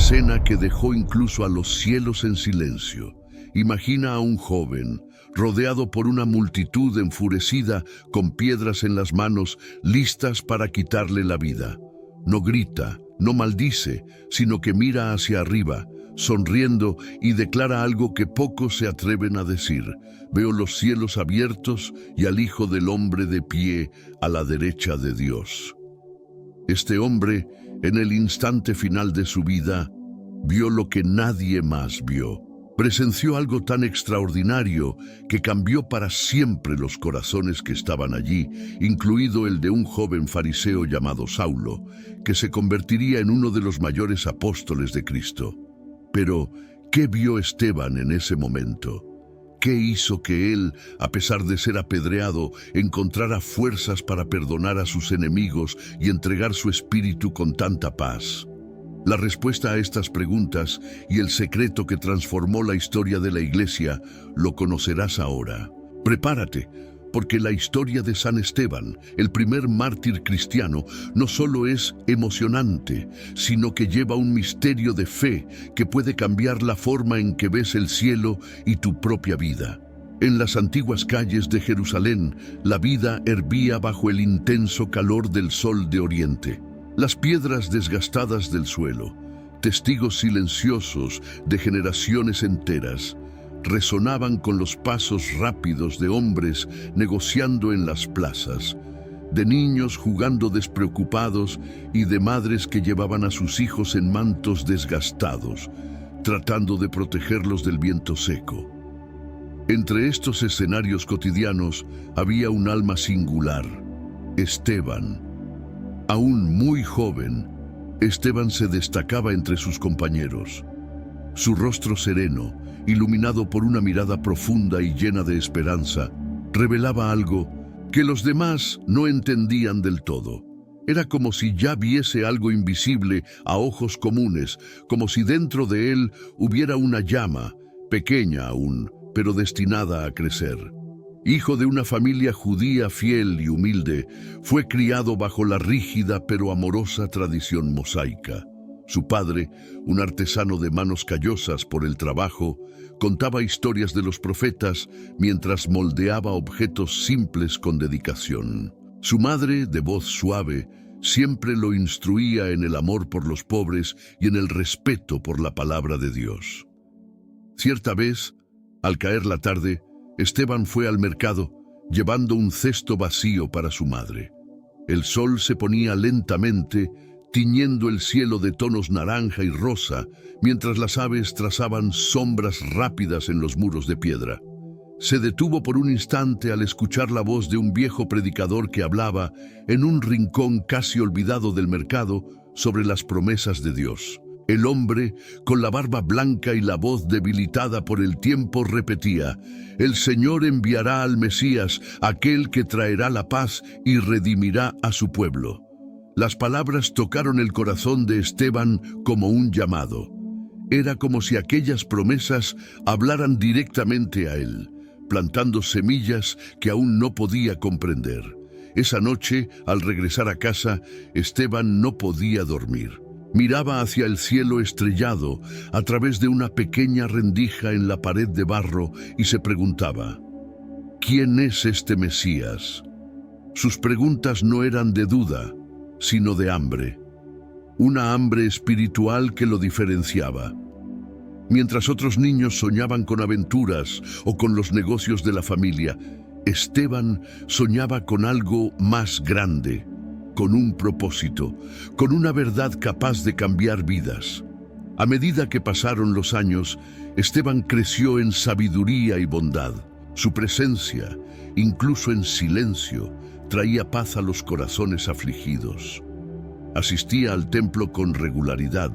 escena que dejó incluso a los cielos en silencio. Imagina a un joven, rodeado por una multitud enfurecida, con piedras en las manos, listas para quitarle la vida. No grita, no maldice, sino que mira hacia arriba, sonriendo, y declara algo que pocos se atreven a decir: veo los cielos abiertos y al Hijo del Hombre de pie a la derecha de Dios. Este hombre, en el instante final de su vida, vio lo que nadie más vio. Presenció algo tan extraordinario que cambió para siempre los corazones que estaban allí, incluido el de un joven fariseo llamado Saulo, que se convertiría en uno de los mayores apóstoles de Cristo. Pero, ¿qué vio Esteban en ese momento? ¿Qué hizo que él, a pesar de ser apedreado, encontrara fuerzas para perdonar a sus enemigos y entregar su espíritu con tanta paz? La respuesta a estas preguntas y el secreto que transformó la historia de la Iglesia lo conocerás ahora. Prepárate, porque la historia de San Esteban, el primer mártir cristiano, no solo es emocionante, sino que lleva un misterio de fe que puede cambiar la forma en que ves el cielo y tu propia vida. En las antiguas calles de Jerusalén, la vida hervía bajo el intenso calor del sol de oriente. Las piedras desgastadas del suelo, testigos silenciosos de generaciones enteras, resonaban con los pasos rápidos de hombres negociando en las plazas, de niños jugando despreocupados y de madres que llevaban a sus hijos en mantos desgastados, tratando de protegerlos del viento seco. Entre estos escenarios cotidianos había un alma singular: Esteban. Aún muy joven, Esteban se destacaba entre sus compañeros. Su rostro sereno, iluminado por una mirada profunda y llena de esperanza, revelaba algo que los demás no entendían del todo. Era como si ya viese algo invisible a ojos comunes, como si dentro de él hubiera una llama, pequeña aún, pero destinada a crecer. Hijo de una familia judía fiel y humilde, fue criado bajo la rígida pero amorosa tradición mosaica. Su padre, un artesano de manos callosas por el trabajo, contaba historias de los profetas mientras moldeaba objetos simples con dedicación. Su madre, de voz suave, siempre lo instruía en el amor por los pobres y en el respeto por la palabra de Dios. Cierta vez, al caer la tarde, Esteban fue al mercado, llevando un cesto vacío para su madre. El sol se ponía lentamente, tiñendo el cielo de tonos naranja y rosa, mientras las aves trazaban sombras rápidas en los muros de piedra. Se detuvo por un instante al escuchar la voz de un viejo predicador que hablaba, en un rincón casi olvidado del mercado, sobre las promesas de Dios. El hombre, con la barba blanca y la voz debilitada por el tiempo, repetía: «El Señor enviará al Mesías, aquel que traerá la paz y redimirá a su pueblo». Las palabras tocaron el corazón de Esteban como un llamado. Era como si aquellas promesas hablaran directamente a él, plantando semillas que aún no podía comprender. Esa noche, al regresar a casa, Esteban no podía dormir. Miraba hacia el cielo estrellado a través de una pequeña rendija en la pared de barro y se preguntaba: ¿quién es este Mesías? Sus preguntas no eran de duda, sino de hambre. Una hambre espiritual que lo diferenciaba. Mientras otros niños soñaban con aventuras o con los negocios de la familia, Esteban soñaba con algo más grande, con un propósito, con una verdad capaz de cambiar vidas. A medida que pasaron los años, Esteban creció en sabiduría y bondad. Su presencia, incluso en silencio, traía paz a los corazones afligidos. Asistía al templo con regularidad,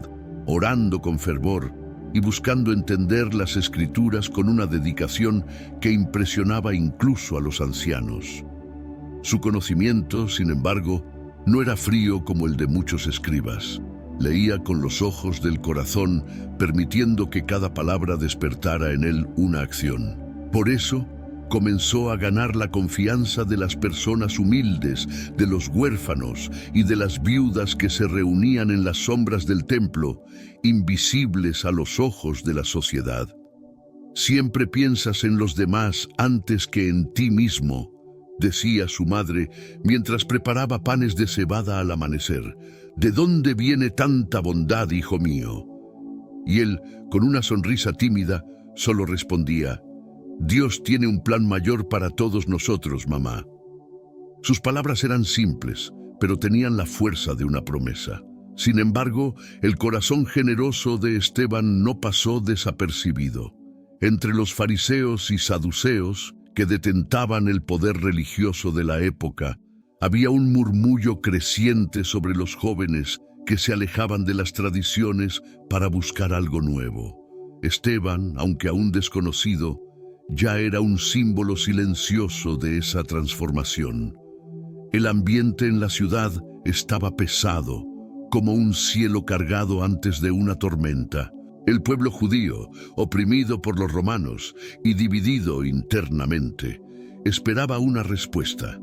orando con fervor y buscando entender las Escrituras con una dedicación que impresionaba incluso a los ancianos. Su conocimiento, sin embargo, no era frío como el de muchos escribas. Leía con los ojos del corazón, permitiendo que cada palabra despertara en él una acción. Por eso, comenzó a ganar la confianza de las personas humildes, de los huérfanos y de las viudas que se reunían en las sombras del templo, invisibles a los ojos de la sociedad. «Siempre piensas en los demás antes que en ti mismo», decía su madre mientras preparaba panes de cebada al amanecer. «¿De dónde viene tanta bondad, hijo mío?». Y él, con una sonrisa tímida, solo respondía: «Dios tiene un plan mayor para todos nosotros, mamá». Sus palabras eran simples, pero tenían la fuerza de una promesa. Sin embargo, el corazón generoso de Esteban no pasó desapercibido. Entre los fariseos y saduceos, que detentaban el poder religioso de la época, había un murmullo creciente sobre los jóvenes que se alejaban de las tradiciones para buscar algo nuevo. Esteban, aunque aún desconocido, ya era un símbolo silencioso de esa transformación. El ambiente en la ciudad estaba pesado, como un cielo cargado antes de una tormenta. El pueblo judío, oprimido por los romanos y dividido internamente, esperaba una respuesta.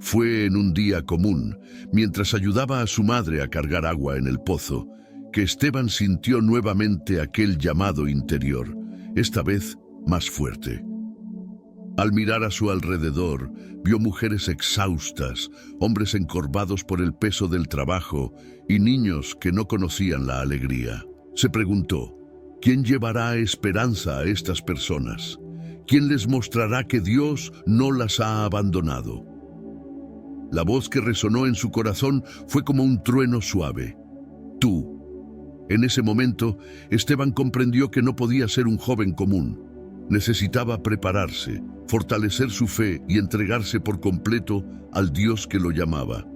Fue en un día común, mientras ayudaba a su madre a cargar agua en el pozo, que Esteban sintió nuevamente aquel llamado interior, esta vez más fuerte. Al mirar a su alrededor, vio mujeres exhaustas, hombres encorvados por el peso del trabajo y niños que no conocían la alegría. Se preguntó: ¿quién llevará esperanza a estas personas? ¿Quién les mostrará que Dios no las ha abandonado? La voz que resonó en su corazón fue como un trueno suave: «Tú». En ese momento, Esteban comprendió que no podía ser un joven común. Necesitaba prepararse, fortalecer su fe y entregarse por completo al Dios que lo llamaba.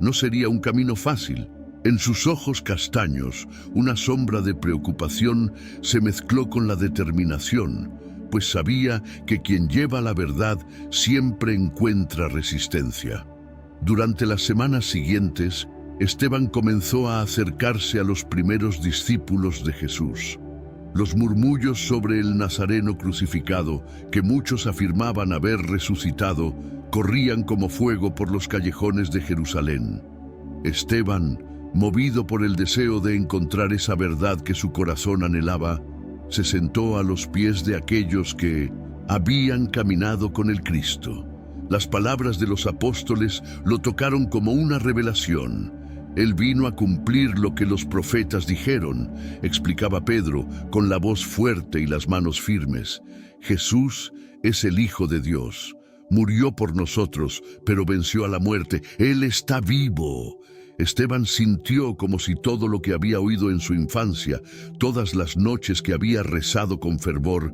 No sería un camino fácil. En sus ojos castaños, una sombra de preocupación se mezcló con la determinación, pues sabía que quien lleva la verdad siempre encuentra resistencia. Durante las semanas siguientes, Esteban comenzó a acercarse a los primeros discípulos de Jesús. Los murmullos sobre el Nazareno crucificado, que muchos afirmaban haber resucitado, corrían como fuego por los callejones de Jerusalén. Esteban, movido por el deseo de encontrar esa verdad que su corazón anhelaba, se sentó a los pies de aquellos que habían caminado con el Cristo. Las palabras de los apóstoles lo tocaron como una revelación. Él vino a cumplir lo que los profetas dijeron, explicaba Pedro, con la voz fuerte y las manos firmes. Jesús es el Hijo de Dios. Murió por nosotros, pero venció a la muerte. Él está vivo. Esteban sintió como si todo lo que había oído en su infancia, todas las noches que había rezado con fervor,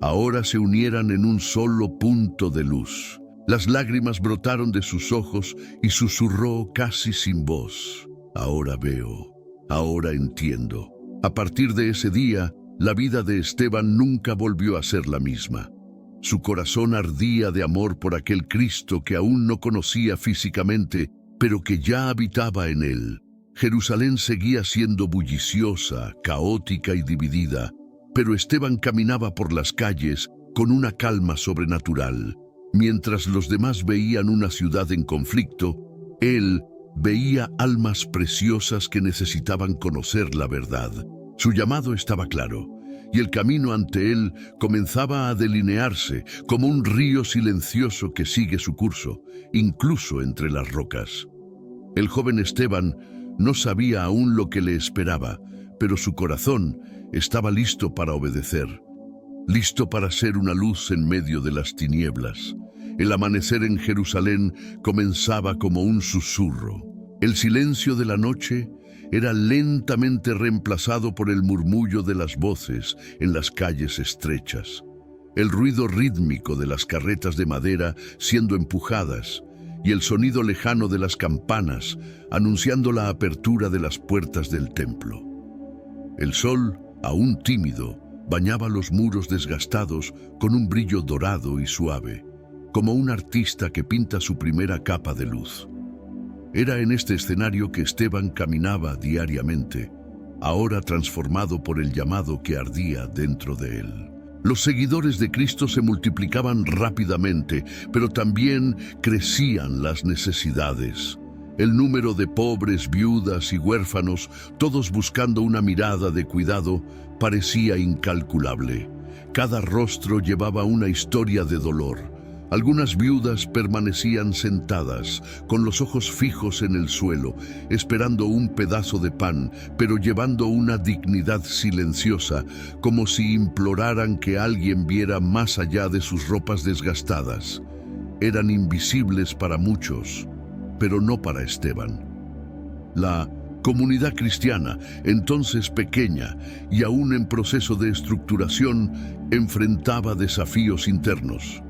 ahora se unieran en un solo punto de luz. Las lágrimas brotaron de sus ojos y susurró casi sin voz: «Ahora veo, ahora entiendo». A partir de ese día, la vida de Esteban nunca volvió a ser la misma. Su corazón ardía de amor por aquel Cristo que aún no conocía físicamente, pero que ya habitaba en él. Jerusalén seguía siendo bulliciosa, caótica y dividida, pero Esteban caminaba por las calles con una calma sobrenatural. Mientras los demás veían una ciudad en conflicto, él veía almas preciosas que necesitaban conocer la verdad. Su llamado estaba claro, y el camino ante él comenzaba a delinearse como un río silencioso que sigue su curso, incluso entre las rocas. El joven Esteban no sabía aún lo que le esperaba, pero su corazón estaba listo para obedecer, listo para ser una luz en medio de las tinieblas. El amanecer en Jerusalén comenzaba como un susurro. El silencio de la noche era lentamente reemplazado por el murmullo de las voces en las calles estrechas, el ruido rítmico de las carretas de madera siendo empujadas y el sonido lejano de las campanas anunciando la apertura de las puertas del templo. El sol, aún tímido, bañaba los muros desgastados con un brillo dorado y suave, como un artista que pinta su primera capa de luz. Era en este escenario que Esteban caminaba diariamente, ahora transformado por el llamado que ardía dentro de él. Los seguidores de Cristo se multiplicaban rápidamente, pero también crecían las necesidades. El número de pobres, viudas y huérfanos, todos buscando una mirada de cuidado, parecía incalculable. Cada rostro llevaba una historia de dolor. Algunas viudas permanecían sentadas, con los ojos fijos en el suelo, esperando un pedazo de pan, pero llevando una dignidad silenciosa, como si imploraran que alguien viera más allá de sus ropas desgastadas. Eran invisibles para muchos, pero no para Esteban. La comunidad cristiana, entonces pequeña y aún en proceso de estructuración, enfrentaba desafíos internos.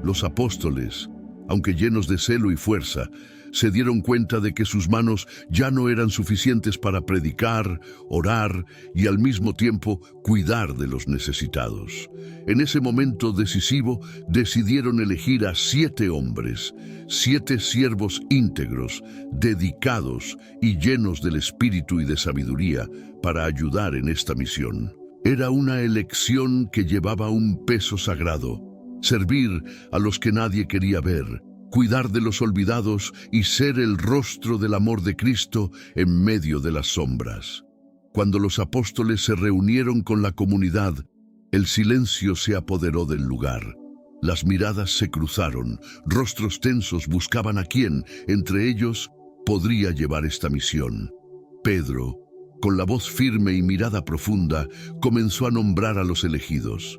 Los apóstoles, aunque llenos de celo y fuerza, se dieron cuenta de que sus manos ya no eran suficientes para predicar, orar y al mismo tiempo cuidar de los necesitados. En ese momento decisivo decidieron elegir a 7 hombres, 7 siervos íntegros, dedicados y llenos del espíritu y de sabiduría para ayudar en esta misión. Era una elección que llevaba un peso sagrado: servir a los que nadie quería ver, cuidar de los olvidados y ser el rostro del amor de Cristo en medio de las sombras. Cuando los apóstoles se reunieron con la comunidad, el silencio se apoderó del lugar. Las miradas se cruzaron, rostros tensos buscaban a quién, entre ellos, podría llevar esta misión. Pedro, con la voz firme y mirada profunda, comenzó a nombrar a los elegidos.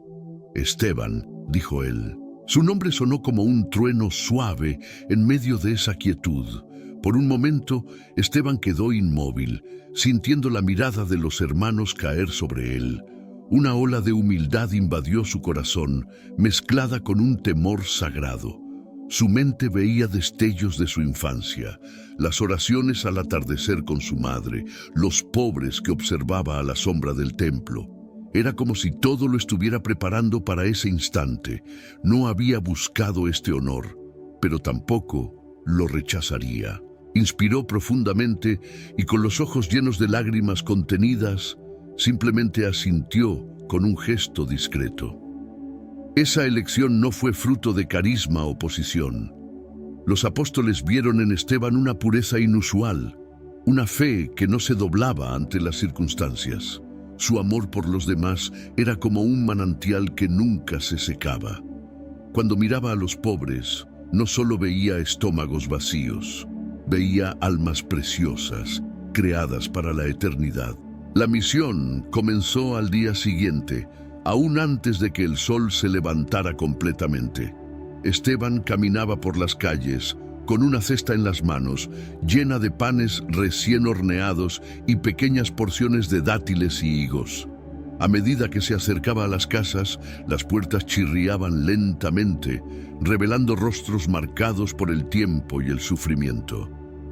Esteban, dijo él. Su nombre sonó como un trueno suave en medio de esa quietud. Por un momento, Esteban quedó inmóvil, sintiendo la mirada de los hermanos caer sobre él. Una ola de humildad invadió su corazón, mezclada con un temor sagrado. Su mente veía destellos de su infancia, las oraciones al atardecer con su madre, los pobres que observaba a la sombra del templo. Era como si todo lo estuviera preparando para ese instante. No había buscado este honor, pero tampoco lo rechazaría. Inspiró profundamente y con los ojos llenos de lágrimas contenidas, simplemente asintió con un gesto discreto. Esa elección no fue fruto de carisma o posición. Los apóstoles vieron en Esteban una pureza inusual, una fe que no se doblaba ante las circunstancias. Su amor por los demás era como un manantial que nunca se secaba. Cuando miraba a los pobres, no solo veía estómagos vacíos, veía almas preciosas, creadas para la eternidad. La misión comenzó al día siguiente, aún antes de que el sol se levantara completamente. Esteban caminaba por las calles, con una cesta en las manos, llena de panes recién horneados y pequeñas porciones de dátiles y higos. A medida que se acercaba a las casas, las puertas chirriaban lentamente, revelando rostros marcados por el tiempo y el sufrimiento.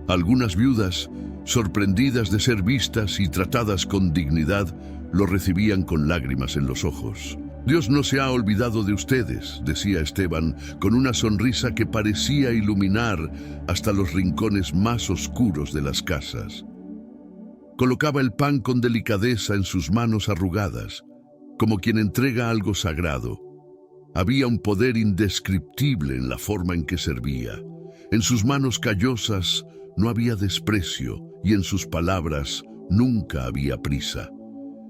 Algunas viudas, sorprendidas de ser vistas y tratadas con dignidad, lo recibían con lágrimas en los ojos. «Dios no se ha olvidado de ustedes», decía Esteban, con una sonrisa que parecía iluminar hasta los rincones más oscuros de las casas. Colocaba el pan con delicadeza en sus manos arrugadas, como quien entrega algo sagrado. Había un poder indescriptible en la forma en que servía. En sus manos callosas no había desprecio y en sus palabras nunca había prisa.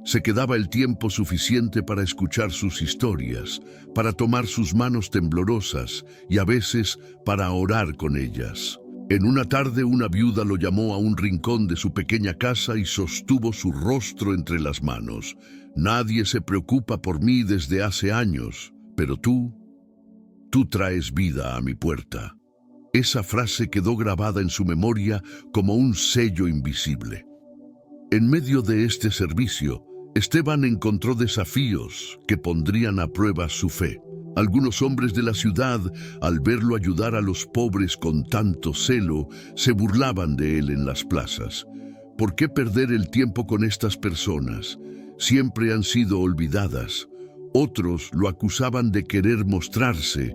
Se quedaba el tiempo suficiente para escuchar sus historias, para tomar sus manos temblorosas y a veces para orar con ellas. En una tarde una viuda lo llamó a un rincón de su pequeña casa y sostuvo su rostro entre las manos. «Nadie se preocupa por mí desde hace años, pero tú traes vida a mi puerta». Esa frase quedó grabada en su memoria como un sello invisible. En medio de este servicio, Esteban encontró desafíos que pondrían a prueba su fe. Algunos hombres de la ciudad, al verlo ayudar a los pobres con tanto celo, se burlaban de él en las plazas. ¿Por qué perder el tiempo con estas personas? Siempre han sido olvidadas. Otros lo acusaban de querer mostrarse,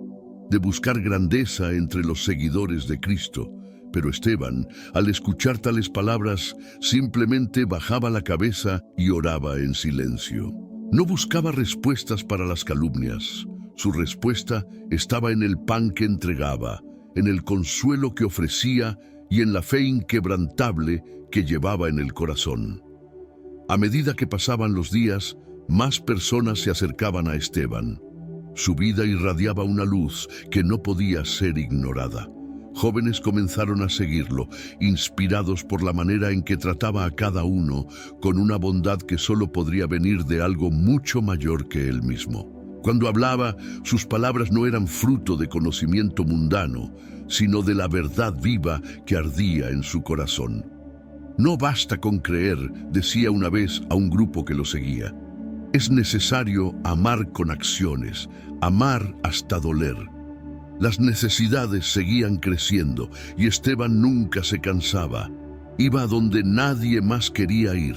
de buscar grandeza entre los seguidores de Cristo. Pero Esteban, al escuchar tales palabras, simplemente bajaba la cabeza y oraba en silencio. No buscaba respuestas para las calumnias. Su respuesta estaba en el pan que entregaba, en el consuelo que ofrecía y en la fe inquebrantable que llevaba en el corazón. A medida que pasaban los días, más personas se acercaban a Esteban. Su vida irradiaba una luz que no podía ser ignorada. Jóvenes comenzaron a seguirlo, inspirados por la manera en que trataba a cada uno con una bondad que solo podría venir de algo mucho mayor que él mismo. Cuando hablaba, sus palabras no eran fruto de conocimiento mundano, sino de la verdad viva que ardía en su corazón. No basta con creer, decía una vez a un grupo que lo seguía. Es necesario amar con acciones, amar hasta doler. Las necesidades seguían creciendo y Esteban nunca se cansaba. Iba a donde nadie más quería ir.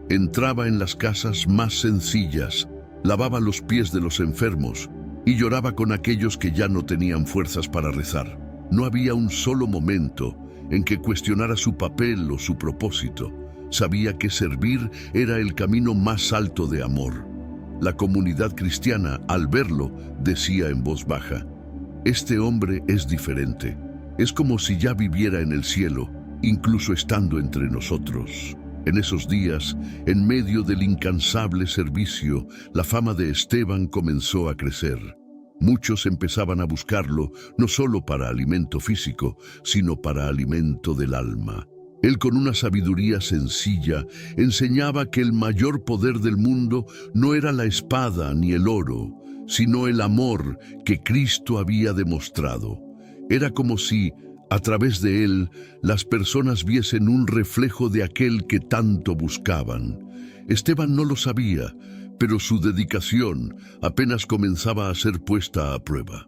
Entraba en las casas más sencillas, lavaba los pies de los enfermos y lloraba con aquellos que ya no tenían fuerzas para rezar. No había un solo momento en que cuestionara su papel o su propósito. Sabía que servir era el camino más alto de amor. La comunidad cristiana, al verlo, decía en voz baja: este hombre es diferente. Es como si ya viviera en el cielo, incluso estando entre nosotros. En esos días, en medio del incansable servicio, la fama de Esteban comenzó a crecer. Muchos empezaban a buscarlo, no solo para alimento físico, sino para alimento del alma. Él, con una sabiduría sencilla, enseñaba que el mayor poder del mundo no era la espada ni el oro, sino el amor que Cristo había demostrado. Era como si, a través de él, las personas viesen un reflejo de aquel que tanto buscaban. Esteban no lo sabía, pero su dedicación apenas comenzaba a ser puesta a prueba.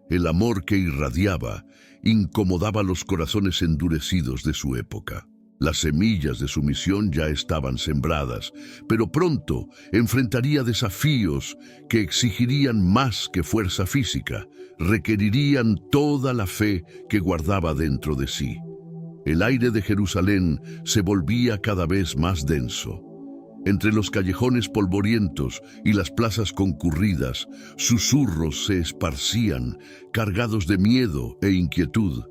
El amor que irradiaba incomodaba los corazones endurecidos de su época. Las semillas de su misión ya estaban sembradas, pero pronto enfrentaría desafíos que exigirían más que fuerza física, requerirían toda la fe que guardaba dentro de sí. El aire de Jerusalén se volvía cada vez más denso. Entre los callejones polvorientos y las plazas concurridas, susurros se esparcían, cargados de miedo e inquietud.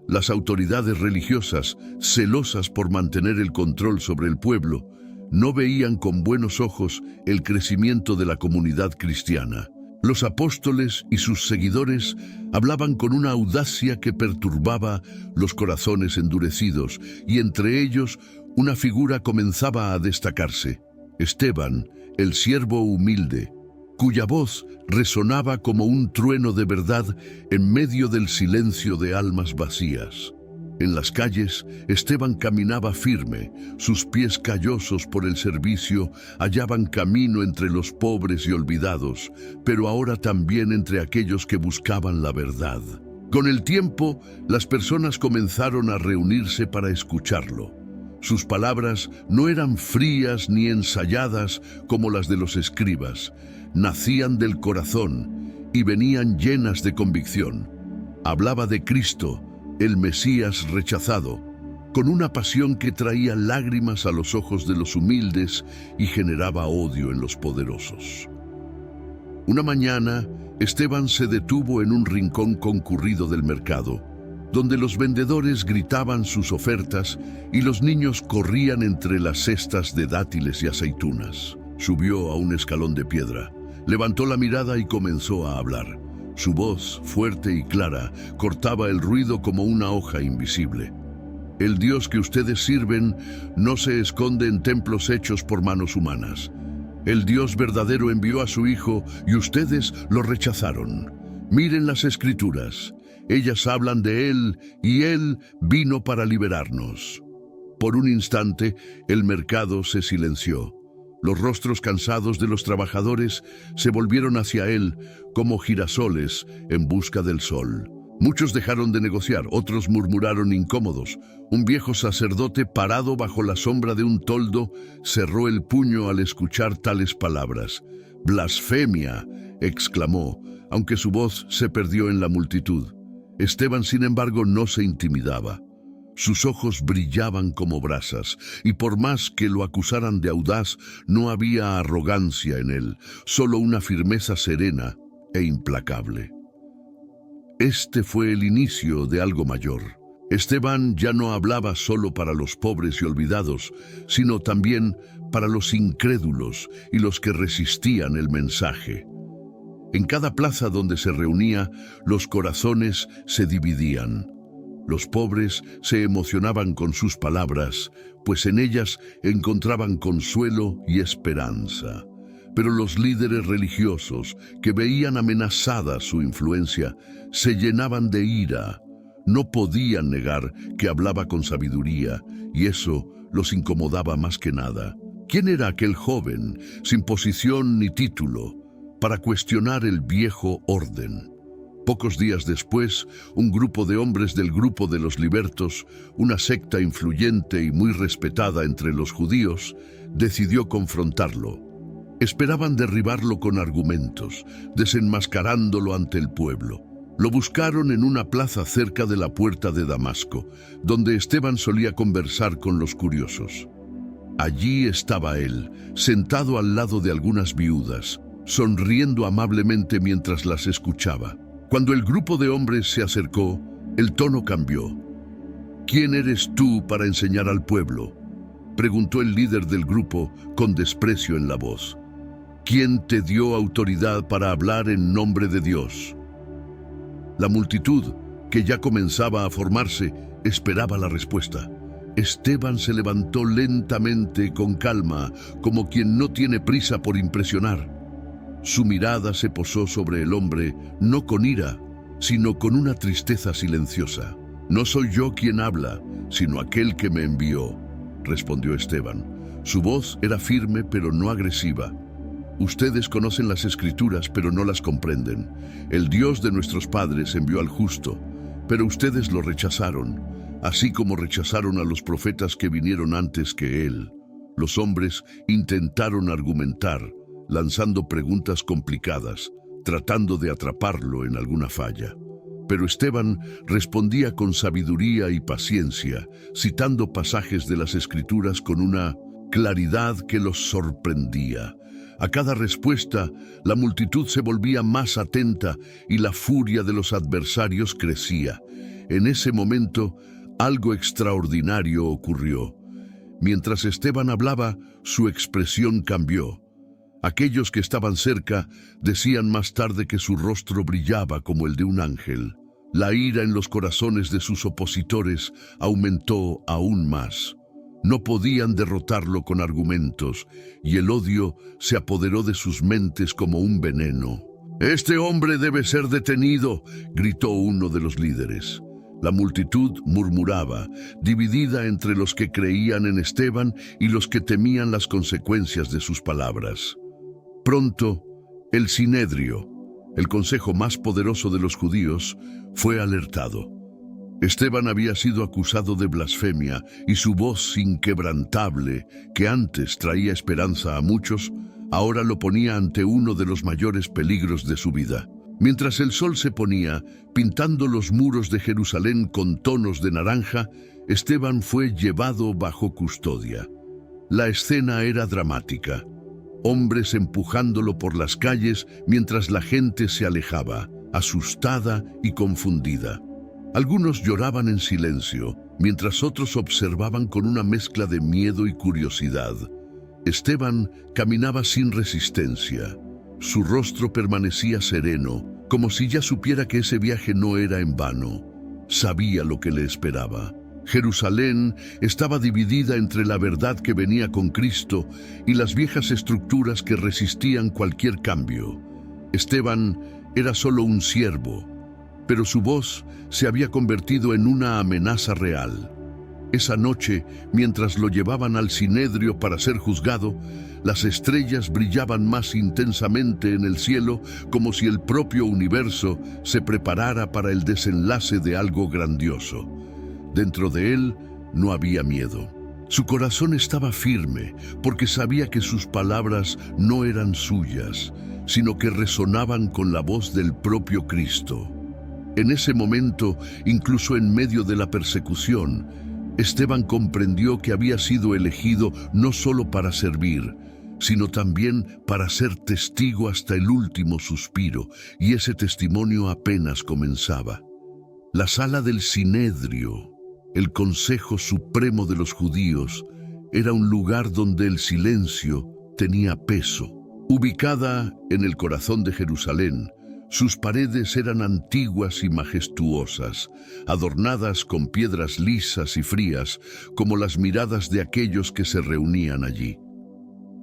Las autoridades religiosas, celosas por mantener el control sobre el pueblo, no veían con buenos ojos el crecimiento de la comunidad cristiana. Los apóstoles y sus seguidores hablaban con una audacia que perturbaba los corazones endurecidos, y entre ellos una figura comenzaba a destacarse: Esteban, el siervo humilde, cuya voz resonaba como un trueno de verdad en medio del silencio de almas vacías. En las calles, Esteban caminaba firme, sus pies callosos por el servicio hallaban camino entre los pobres y olvidados, pero ahora también entre aquellos que buscaban la verdad. Con el tiempo, las personas comenzaron a reunirse para escucharlo. Sus palabras no eran frías ni ensayadas como las de los escribas, nacían del corazón y venían llenas de convicción. Hablaba de Cristo, el Mesías rechazado, con una pasión que traía lágrimas a los ojos de los humildes y generaba odio en los poderosos. Una mañana, Esteban se detuvo en un rincón concurrido del mercado, donde los vendedores gritaban sus ofertas y los niños corrían entre las cestas de dátiles y aceitunas. Subió a un escalón de piedra, levantó la mirada y comenzó a hablar. Su voz, fuerte y clara, cortaba el ruido como una hoja invisible. El Dios que ustedes sirven no se esconde en templos hechos por manos humanas. El Dios verdadero envió a su Hijo y ustedes lo rechazaron. Miren las Escrituras. Ellas hablan de Él y Él vino para liberarnos. Por un instante, el mercado se silenció. Los rostros cansados de los trabajadores se volvieron hacia él como girasoles en busca del sol. Muchos dejaron de negociar, otros murmuraron incómodos. Un viejo sacerdote parado bajo la sombra de un toldo cerró el puño al escuchar tales palabras. «¡Blasfemia!», exclamó, aunque su voz se perdió en la multitud. Esteban, sin embargo, no se intimidaba. Sus ojos brillaban como brasas, y por más que lo acusaran de audaz, no había arrogancia en él, solo una firmeza serena e implacable. Este fue el inicio de algo mayor. Esteban ya no hablaba solo para los pobres y olvidados, sino también para los incrédulos y los que resistían el mensaje. En cada plaza donde se reunía, los corazones se dividían. Los pobres se emocionaban con sus palabras, pues en ellas encontraban consuelo y esperanza. Pero los líderes religiosos, que veían amenazada su influencia, se llenaban de ira. No podían negar que hablaba con sabiduría, y eso los incomodaba más que nada. ¿Quién era aquel joven, sin posición ni título, para cuestionar el viejo orden? Pocos días después, un grupo de hombres del grupo de los libertos, una secta influyente y muy respetada entre los judíos, decidió confrontarlo. Esperaban derribarlo con argumentos, desenmascarándolo ante el pueblo. Lo buscaron en una plaza cerca de la puerta de Damasco, donde Esteban solía conversar con los curiosos. Allí estaba él, sentado al lado de algunas viudas, sonriendo amablemente mientras las escuchaba. Cuando el grupo de hombres se acercó, el tono cambió. ¿Quién eres tú para enseñar al pueblo?, preguntó el líder del grupo con desprecio en la voz. ¿Quién te dio autoridad para hablar en nombre de Dios? La multitud, que ya comenzaba a formarse, esperaba la respuesta. Esteban se levantó lentamente, con calma, como quien no tiene prisa por impresionar. Su mirada se posó sobre el hombre, no con ira, sino con una tristeza silenciosa. No soy yo quien habla, sino aquel que me envió, respondió Esteban. Su voz era firme pero no agresiva. Ustedes conocen las Escrituras pero no las comprenden. El Dios de nuestros padres envió al justo, pero ustedes lo rechazaron, así como rechazaron a los profetas que vinieron antes que él. Los hombres intentaron argumentar, lanzando preguntas complicadas, tratando de atraparlo en alguna falla. Pero Esteban respondía con sabiduría y paciencia, citando pasajes de las Escrituras con una claridad que los sorprendía. A cada respuesta, la multitud se volvía más atenta y la furia de los adversarios crecía. En ese momento, algo extraordinario ocurrió. Mientras Esteban hablaba, su expresión cambió. Aquellos que estaban cerca decían más tarde que su rostro brillaba como el de un ángel. La ira en los corazones de sus opositores aumentó aún más. No podían derrotarlo con argumentos, y el odio se apoderó de sus mentes como un veneno. «Este hombre debe ser detenido», gritó uno de los líderes. La multitud murmuraba, dividida entre los que creían en Esteban y los que temían las consecuencias de sus palabras. Pronto, el Sinedrio, el consejo más poderoso de los judíos, fue alertado. Esteban había sido acusado de blasfemia y su voz inquebrantable, que antes traía esperanza a muchos, ahora lo ponía ante uno de los mayores peligros de su vida. Mientras el sol se ponía, pintando los muros de Jerusalén con tonos de naranja, Esteban fue llevado bajo custodia. La escena era dramática. Hombres empujándolo por las calles mientras la gente se alejaba, asustada y confundida. Algunos lloraban en silencio, mientras otros observaban con una mezcla de miedo y curiosidad. Esteban caminaba sin resistencia. Su rostro permanecía sereno, como si ya supiera que ese viaje no era en vano. Sabía lo que le esperaba. Jerusalén estaba dividida entre la verdad que venía con Cristo y las viejas estructuras que resistían cualquier cambio. Esteban era solo un siervo, pero su voz se había convertido en una amenaza real. Esa noche, mientras lo llevaban al Sinedrio para ser juzgado, las estrellas brillaban más intensamente en el cielo, como si el propio universo se preparara para el desenlace de algo grandioso. Dentro de él no había miedo. Su corazón estaba firme, porque sabía que sus palabras no eran suyas, sino que resonaban con la voz del propio Cristo. En ese momento, incluso en medio de la persecución, Esteban comprendió que había sido elegido no solo para servir, sino también para ser testigo hasta el último suspiro, y ese testimonio apenas comenzaba. La sala del Sinedrio, el Consejo Supremo de los Judíos, era un lugar donde el silencio tenía peso. Ubicada en el corazón de Jerusalén, sus paredes eran antiguas y majestuosas, adornadas con piedras lisas y frías, como las miradas de aquellos que se reunían allí.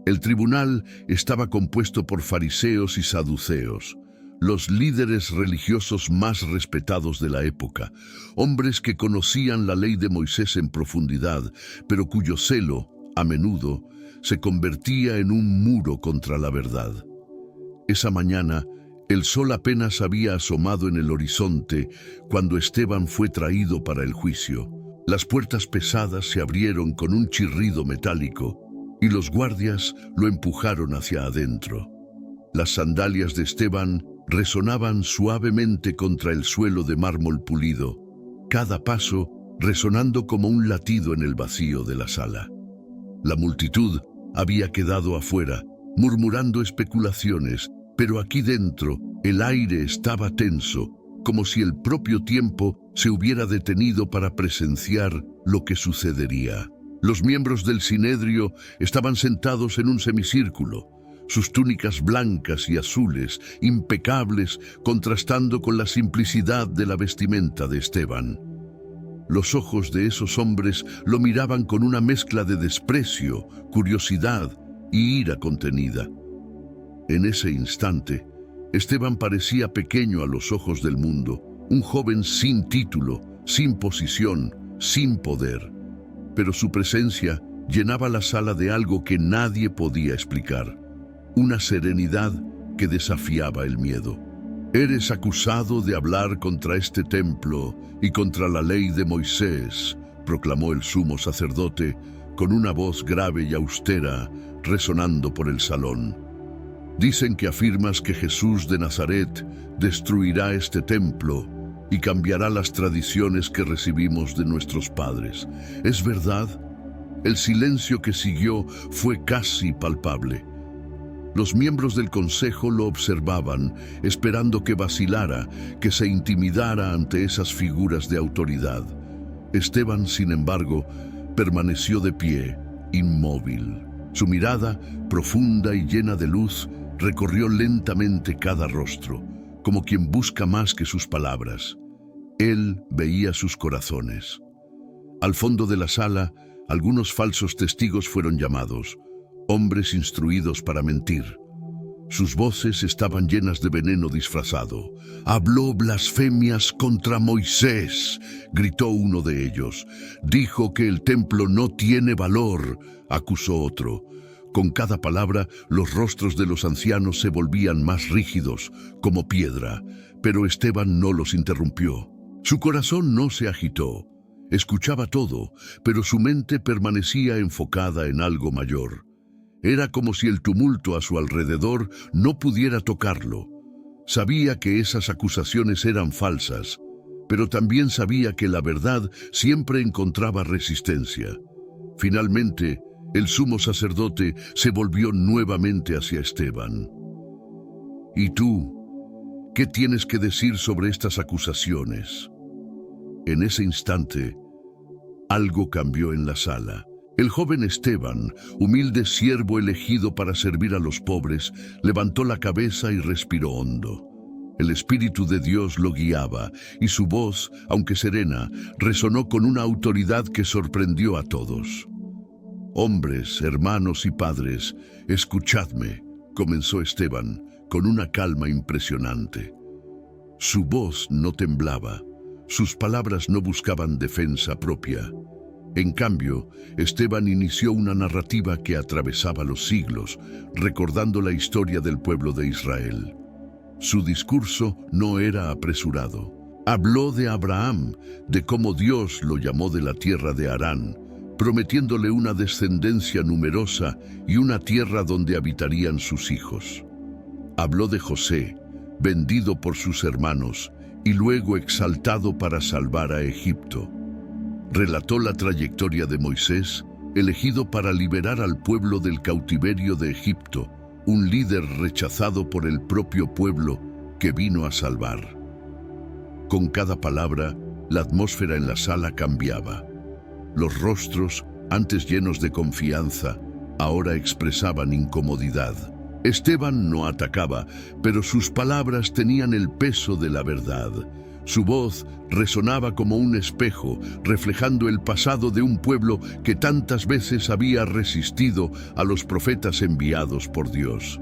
El tribunal estaba compuesto por fariseos y saduceos, los líderes religiosos más respetados de la época, hombres que conocían la ley de Moisés en profundidad, pero cuyo celo, a menudo, se convertía en un muro contra la verdad. Esa mañana, el sol apenas había asomado en el horizonte cuando Esteban fue traído para el juicio. Las puertas pesadas se abrieron con un chirrido metálico y los guardias lo empujaron hacia adentro. Las sandalias de Esteban resonaban suavemente contra el suelo de mármol pulido, cada paso resonando como un latido en el vacío de la sala. La multitud había quedado afuera, murmurando especulaciones, pero aquí dentro el aire estaba tenso, como si el propio tiempo se hubiera detenido para presenciar lo que sucedería. Los miembros del Sinedrio estaban sentados en un semicírculo, sus túnicas blancas y azules, impecables, contrastando con la simplicidad de la vestimenta de Esteban. Los ojos de esos hombres lo miraban con una mezcla de desprecio, curiosidad y ira contenida. En ese instante, Esteban parecía pequeño a los ojos del mundo, un joven sin título, sin posición, sin poder. Pero su presencia llenaba la sala de algo que nadie podía explicar, una serenidad que desafiaba el miedo. «Eres acusado de hablar contra este templo y contra la ley de Moisés», proclamó el sumo sacerdote con una voz grave y austera resonando por el salón. «Dicen que afirmas que Jesús de Nazaret destruirá este templo y cambiará las tradiciones que recibimos de nuestros padres. ¿Es verdad?». El silencio que siguió fue casi palpable. Los miembros del consejo lo observaban, esperando que vacilara, que se intimidara ante esas figuras de autoridad. Esteban, sin embargo, permaneció de pie, inmóvil. Su mirada, profunda y llena de luz, recorrió lentamente cada rostro, como quien busca más que sus palabras. Él veía sus corazones. Al fondo de la sala, algunos falsos testigos fueron llamados, hombres instruidos para mentir. Sus voces estaban llenas de veneno disfrazado. «Habló blasfemias contra Moisés», gritó uno de ellos. «Dijo que el templo no tiene valor», acusó otro. Con cada palabra, los rostros de los ancianos se volvían más rígidos, como piedra, pero Esteban no los interrumpió. Su corazón no se agitó. Escuchaba todo, pero su mente permanecía enfocada en algo mayor. Era como si el tumulto a su alrededor no pudiera tocarlo. Sabía que esas acusaciones eran falsas, pero también sabía que la verdad siempre encontraba resistencia. Finalmente, el sumo sacerdote se volvió nuevamente hacia Esteban. «¿Y tú? ¿Qué tienes que decir sobre estas acusaciones?». En ese instante, algo cambió en la sala. El joven Esteban, humilde siervo elegido para servir a los pobres, levantó la cabeza y respiró hondo. El Espíritu de Dios lo guiaba, y su voz, aunque serena, resonó con una autoridad que sorprendió a todos. «Hombres, hermanos y padres, escuchadme», comenzó Esteban, con una calma impresionante. Su voz no temblaba, sus palabras no buscaban defensa propia. En cambio, Esteban inició una narrativa que atravesaba los siglos, recordando la historia del pueblo de Israel. Su discurso no era apresurado. Habló de Abraham, de cómo Dios lo llamó de la tierra de Harán, prometiéndole una descendencia numerosa y una tierra donde habitarían sus hijos. Habló de José, vendido por sus hermanos y luego exaltado para salvar a Egipto. Relató la trayectoria de Moisés, elegido para liberar al pueblo del cautiverio de Egipto, un líder rechazado por el propio pueblo que vino a salvar. Con cada palabra, la atmósfera en la sala cambiaba. Los rostros, antes llenos de confianza, ahora expresaban incomodidad. Esteban no atacaba, pero sus palabras tenían el peso de la verdad. Su voz resonaba como un espejo, reflejando el pasado de un pueblo que tantas veces había resistido a los profetas enviados por Dios.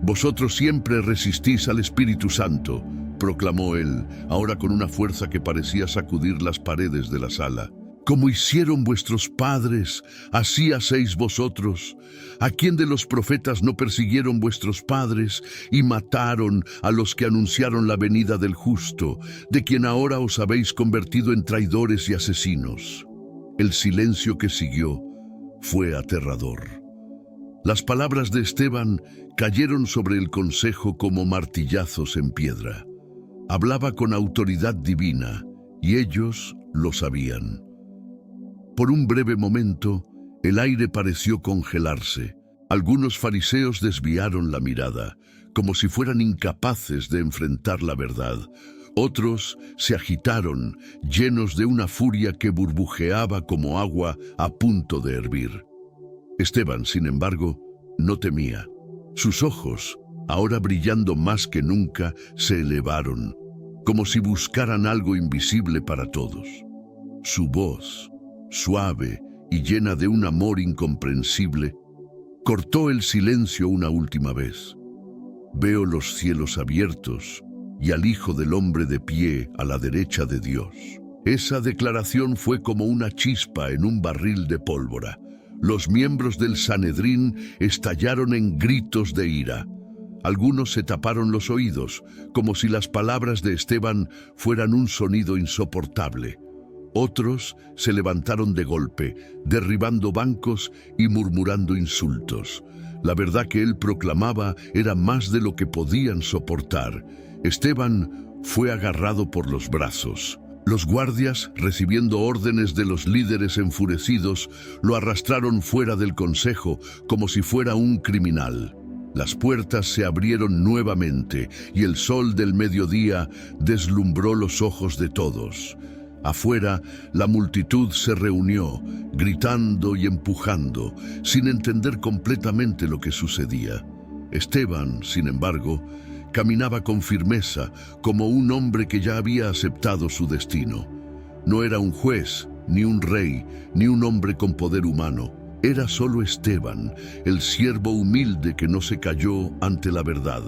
«Vosotros siempre resistís al Espíritu Santo», proclamó él, ahora con una fuerza que parecía sacudir las paredes de la sala. «Como hicieron vuestros padres, así hacéis vosotros. ¿A quién de los profetas no persiguieron vuestros padres y mataron a los que anunciaron la venida del justo, de quien ahora os habéis convertido en traidores y asesinos?» El silencio que siguió fue aterrador. Las palabras de Esteban cayeron sobre el consejo como martillazos en piedra. Hablaba con autoridad divina, y ellos lo sabían. Por un breve momento, el aire pareció congelarse. Algunos fariseos desviaron la mirada, como si fueran incapaces de enfrentar la verdad. Otros se agitaron, llenos de una furia que burbujeaba como agua a punto de hervir. Esteban, sin embargo, no temía. Sus ojos, ahora brillando más que nunca, se elevaron, como si buscaran algo invisible para todos. Su voz, suave y llena de un amor incomprensible, cortó el silencio una última vez. «Veo los cielos abiertos y al Hijo del Hombre de pie a la derecha de Dios». Esa declaración fue como una chispa en un barril de pólvora. Los miembros del Sanedrín estallaron en gritos de ira. Algunos se taparon los oídos, como si las palabras de Esteban fueran un sonido insoportable. Otros se levantaron de golpe, derribando bancos y murmurando insultos. La verdad que él proclamaba era más de lo que podían soportar. Esteban fue agarrado por los brazos. Los guardias, recibiendo órdenes de los líderes enfurecidos, lo arrastraron fuera del consejo como si fuera un criminal. Las puertas se abrieron nuevamente y el sol del mediodía deslumbró los ojos de todos. Afuera, la multitud se reunió, gritando y empujando, sin entender completamente lo que sucedía. Esteban, sin embargo, caminaba con firmeza, como un hombre que ya había aceptado su destino. No era un juez, ni un rey, ni un hombre con poder humano. Era solo Esteban, el siervo humilde que no se cayó ante la verdad.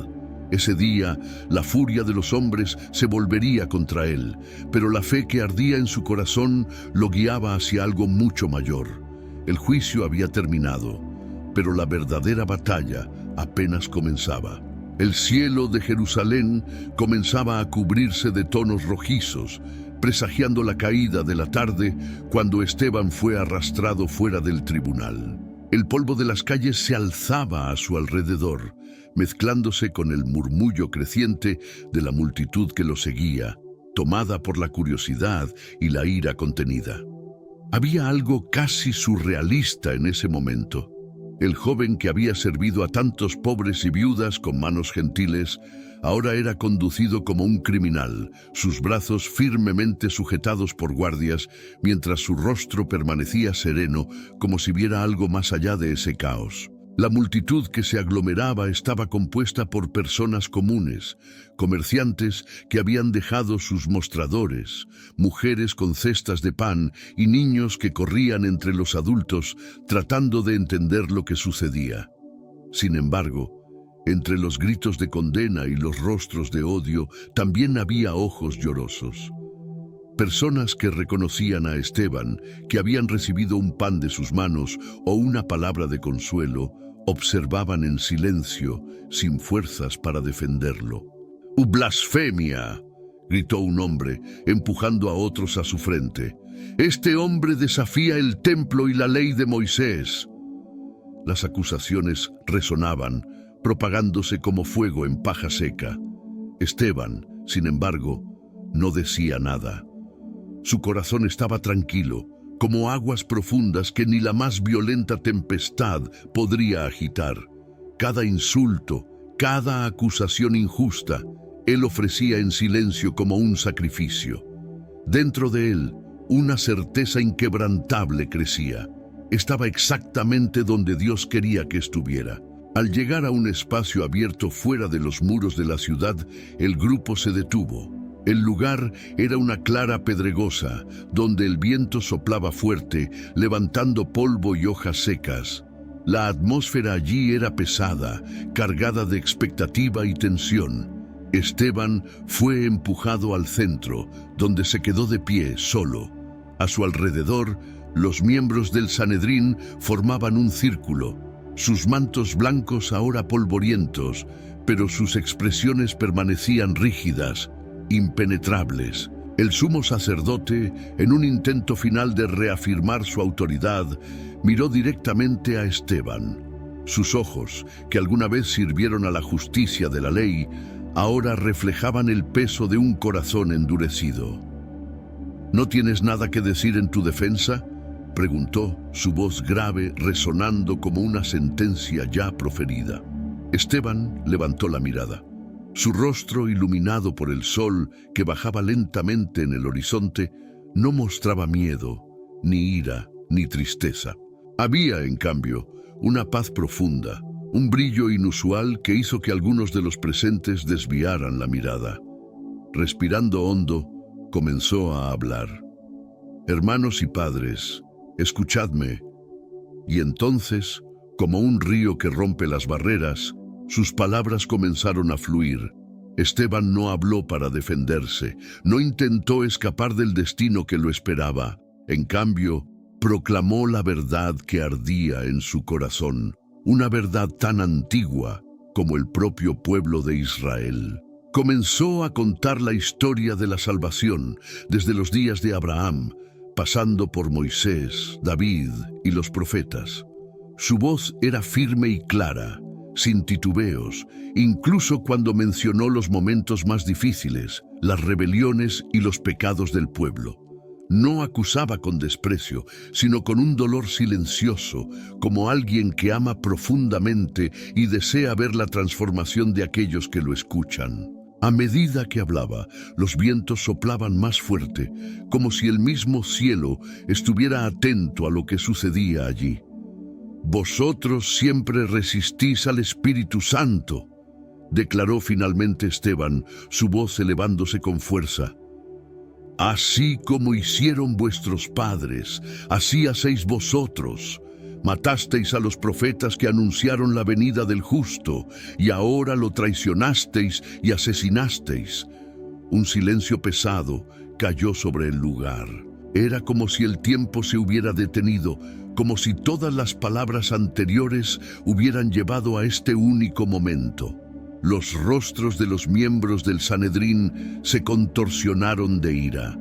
Ese día, la furia de los hombres se volvería contra él, pero la fe que ardía en su corazón lo guiaba hacia algo mucho mayor. El juicio había terminado, pero la verdadera batalla apenas comenzaba. El cielo de Jerusalén comenzaba a cubrirse de tonos rojizos, presagiando la caída de la tarde cuando Esteban fue arrastrado fuera del tribunal. El polvo de las calles se alzaba a su alrededor, mezclándose con el murmullo creciente de la multitud que lo seguía, tomada por la curiosidad y la ira contenida. Había algo casi surrealista en ese momento. El joven que había servido a tantos pobres y viudas con manos gentiles, ahora era conducido como un criminal, sus brazos firmemente sujetados por guardias, mientras su rostro permanecía sereno, como si viera algo más allá de ese caos. La multitud que se aglomeraba estaba compuesta por personas comunes, comerciantes que habían dejado sus mostradores, mujeres con cestas de pan y niños que corrían entre los adultos tratando de entender lo que sucedía. Sin embargo, entre los gritos de condena y los rostros de odio también había ojos llorosos. Personas que reconocían a Esteban, que habían recibido un pan de sus manos o una palabra de consuelo, observaban en silencio, sin fuerzas para defenderlo. «¡Blasfemia!», gritó un hombre, empujando a otros a su frente. «Este hombre desafía el templo y la ley de Moisés». Las acusaciones resonaban, propagándose como fuego en paja seca. Esteban, sin embargo, no decía nada. Su corazón estaba tranquilo, como aguas profundas que ni la más violenta tempestad podría agitar. Cada insulto, cada acusación injusta, él ofrecía en silencio como un sacrificio. Dentro de él, una certeza inquebrantable crecía. Estaba exactamente donde Dios quería que estuviera. Al llegar a un espacio abierto fuera de los muros de la ciudad, el grupo se detuvo. El lugar era una clara pedregosa, donde el viento soplaba fuerte, levantando polvo y hojas secas. La atmósfera allí era pesada, cargada de expectativa y tensión. Esteban fue empujado al centro, donde se quedó de pie, solo. A su alrededor, los miembros del Sanedrín formaban un círculo, sus mantos blancos ahora polvorientos, pero sus expresiones permanecían rígidas, impenetrables. El sumo sacerdote, en un intento final de reafirmar su autoridad, miró directamente a Esteban. Sus ojos, que alguna vez sirvieron a la justicia de la ley, ahora reflejaban el peso de un corazón endurecido. ¿No tienes nada que decir en tu defensa?, preguntó, su voz grave resonando como una sentencia ya proferida. Esteban levantó la mirada. Su rostro, iluminado por el sol que bajaba lentamente en el horizonte, no mostraba miedo, ni ira, ni tristeza. Había, en cambio, una paz profunda, un brillo inusual que hizo que algunos de los presentes desviaran la mirada. Respirando hondo, comenzó a hablar. «Hermanos y padres, escuchadme». Y entonces, como un río que rompe las barreras, sus palabras comenzaron a fluir. Esteban no habló para defenderse, no intentó escapar del destino que lo esperaba. En cambio, proclamó la verdad que ardía en su corazón, una verdad tan antigua como el propio pueblo de Israel. Comenzó a contar la historia de la salvación desde los días de Abraham, pasando por Moisés, David y los profetas. Su voz era firme y clara, sin titubeos, incluso cuando mencionó los momentos más difíciles, las rebeliones y los pecados del pueblo. No acusaba con desprecio, sino con un dolor silencioso, como alguien que ama profundamente y desea ver la transformación de aquellos que lo escuchan. A medida que hablaba, los vientos soplaban más fuerte, como si el mismo cielo estuviera atento a lo que sucedía allí. «Vosotros siempre resistís al Espíritu Santo», declaró finalmente Esteban, su voz elevándose con fuerza. «Así como hicieron vuestros padres, así hacéis vosotros. Matasteis a los profetas que anunciaron la venida del justo, y ahora lo traicionasteis y asesinasteis». Un silencio pesado cayó sobre el lugar. Era como si el tiempo se hubiera detenido, como si todas las palabras anteriores hubieran llevado a este único momento. Los rostros de los miembros del Sanedrín se contorsionaron de ira.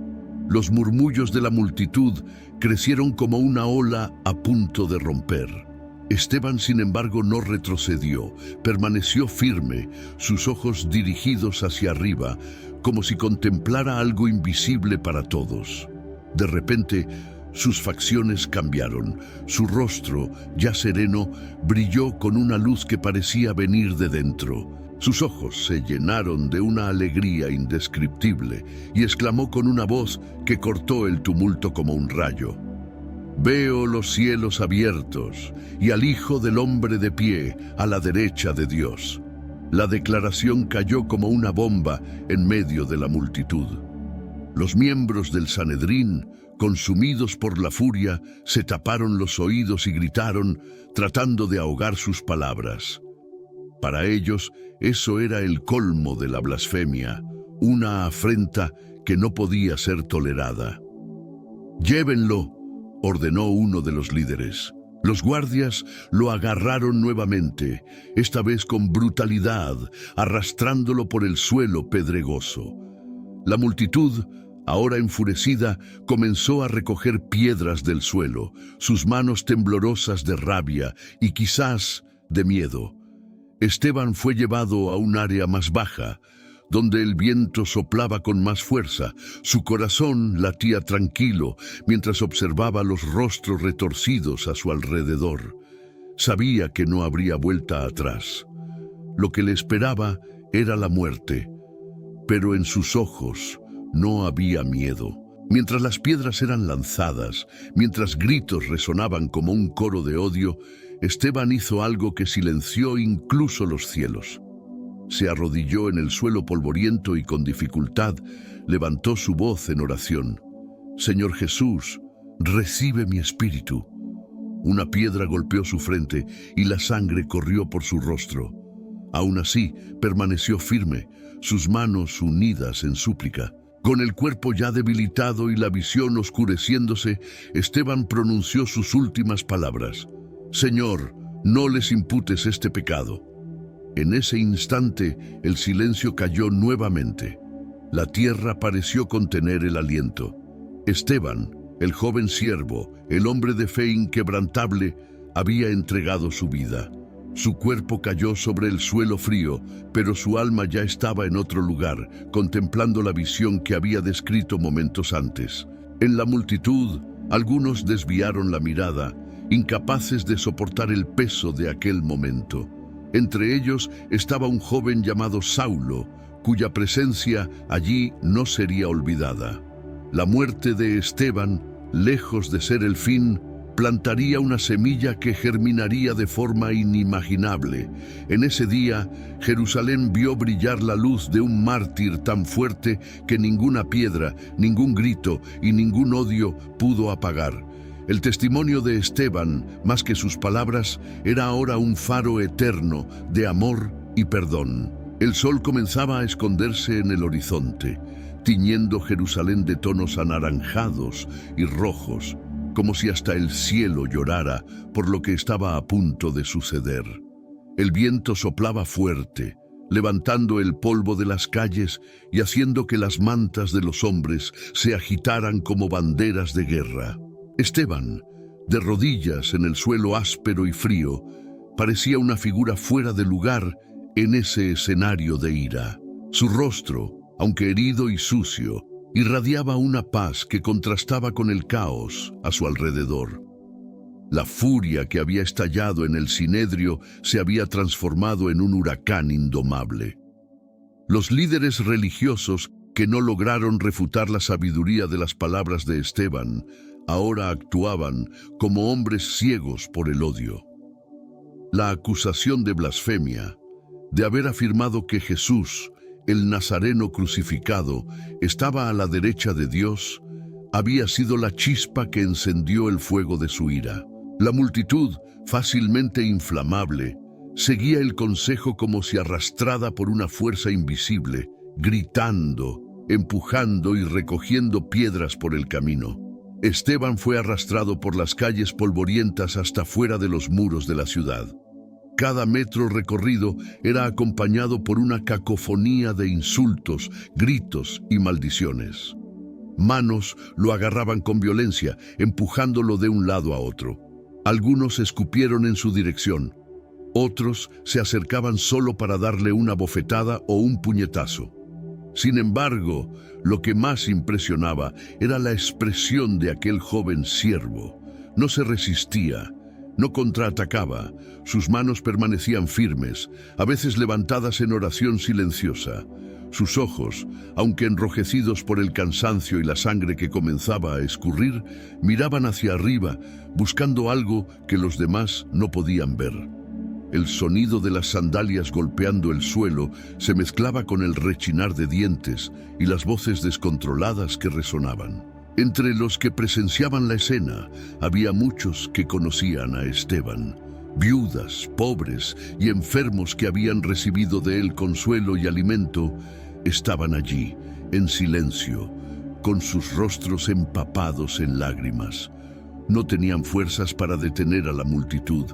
Los murmullos de la multitud crecieron como una ola a punto de romper. Esteban, sin embargo, no retrocedió, permaneció firme, sus ojos dirigidos hacia arriba, como si contemplara algo invisible para todos. De repente, sus facciones cambiaron. Su rostro, ya sereno, brilló con una luz que parecía venir de dentro. Sus ojos se llenaron de una alegría indescriptible y exclamó con una voz que cortó el tumulto como un rayo: «Veo los cielos abiertos y al Hijo del Hombre de pie a la derecha de Dios». La declaración cayó como una bomba en medio de la multitud. Los miembros del Sanedrín, consumidos por la furia, se taparon los oídos y gritaron, tratando de ahogar sus palabras. Para ellos, eso era el colmo de la blasfemia, una afrenta que no podía ser tolerada. «Llévenlo», ordenó uno de los líderes. Los guardias lo agarraron nuevamente, esta vez con brutalidad, arrastrándolo por el suelo pedregoso. La multitud, ahora enfurecida, comenzó a recoger piedras del suelo, sus manos temblorosas de rabia y quizás de miedo. Esteban fue llevado a un área más baja, donde el viento soplaba con más fuerza. Su corazón latía tranquilo mientras observaba los rostros retorcidos a su alrededor. Sabía que no habría vuelta atrás. Lo que le esperaba era la muerte, pero en sus ojos no había miedo. Mientras las piedras eran lanzadas, mientras gritos resonaban como un coro de odio, Esteban hizo algo que silenció incluso los cielos. Se arrodilló en el suelo polvoriento y con dificultad levantó su voz en oración. «Señor Jesús, recibe mi espíritu». Una piedra golpeó su frente y la sangre corrió por su rostro. Aún así, permaneció firme, sus manos unidas en súplica. Con el cuerpo ya debilitado y la visión oscureciéndose, Esteban pronunció sus últimas palabras. «Señor, no les imputes este pecado». En ese instante, el silencio cayó nuevamente. La tierra pareció contener el aliento. Esteban, el joven siervo, el hombre de fe inquebrantable, había entregado su vida. Su cuerpo cayó sobre el suelo frío, pero su alma ya estaba en otro lugar, contemplando la visión que había descrito momentos antes. En la multitud, algunos desviaron la mirada, incapaces de soportar el peso de aquel momento. Entre ellos estaba un joven llamado Saulo, cuya presencia allí no sería olvidada. La muerte de Esteban, lejos de ser el fin, plantaría una semilla que germinaría de forma inimaginable. En ese día, Jerusalén vio brillar la luz de un mártir tan fuerte que ninguna piedra, ningún grito y ningún odio pudo apagar. El testimonio de Esteban, más que sus palabras, era ahora un faro eterno de amor y perdón. El sol comenzaba a esconderse en el horizonte, tiñendo Jerusalén de tonos anaranjados y rojos, como si hasta el cielo llorara por lo que estaba a punto de suceder. El viento soplaba fuerte, levantando el polvo de las calles y haciendo que las mantas de los hombres se agitaran como banderas de guerra. Esteban, de rodillas en el suelo áspero y frío, parecía una figura fuera de lugar en ese escenario de ira. Su rostro, aunque herido y sucio, irradiaba una paz que contrastaba con el caos a su alrededor. La furia que había estallado en el Sinedrio se había transformado en un huracán indomable. Los líderes religiosos que no lograron refutar la sabiduría de las palabras de Esteban ahora actuaban como hombres ciegos por el odio. La acusación de blasfemia, de haber afirmado que Jesús, el Nazareno crucificado, estaba a la derecha de Dios, había sido la chispa que encendió el fuego de su ira. La multitud, fácilmente inflamable, seguía el consejo como si arrastrada por una fuerza invisible, gritando, empujando y recogiendo piedras por el camino. Esteban fue arrastrado por las calles polvorientas hasta fuera de los muros de la ciudad. Cada metro recorrido era acompañado por una cacofonía de insultos, gritos y maldiciones. Manos lo agarraban con violencia, empujándolo de un lado a otro. Algunos escupieron en su dirección. Otros se acercaban solo para darle una bofetada o un puñetazo. Sin embargo, lo que más impresionaba era la expresión de aquel joven siervo. No se resistía, no contraatacaba, sus manos permanecían firmes, a veces levantadas en oración silenciosa. Sus ojos, aunque enrojecidos por el cansancio y la sangre que comenzaba a escurrir, miraban hacia arriba, buscando algo que los demás no podían ver. El sonido de las sandalias golpeando el suelo se mezclaba con el rechinar de dientes y las voces descontroladas que resonaban. Entre los que presenciaban la escena, había muchos que conocían a Esteban. Viudas, pobres y enfermos que habían recibido de él consuelo y alimento, estaban allí, en silencio, con sus rostros empapados en lágrimas. No tenían fuerzas para detener a la multitud.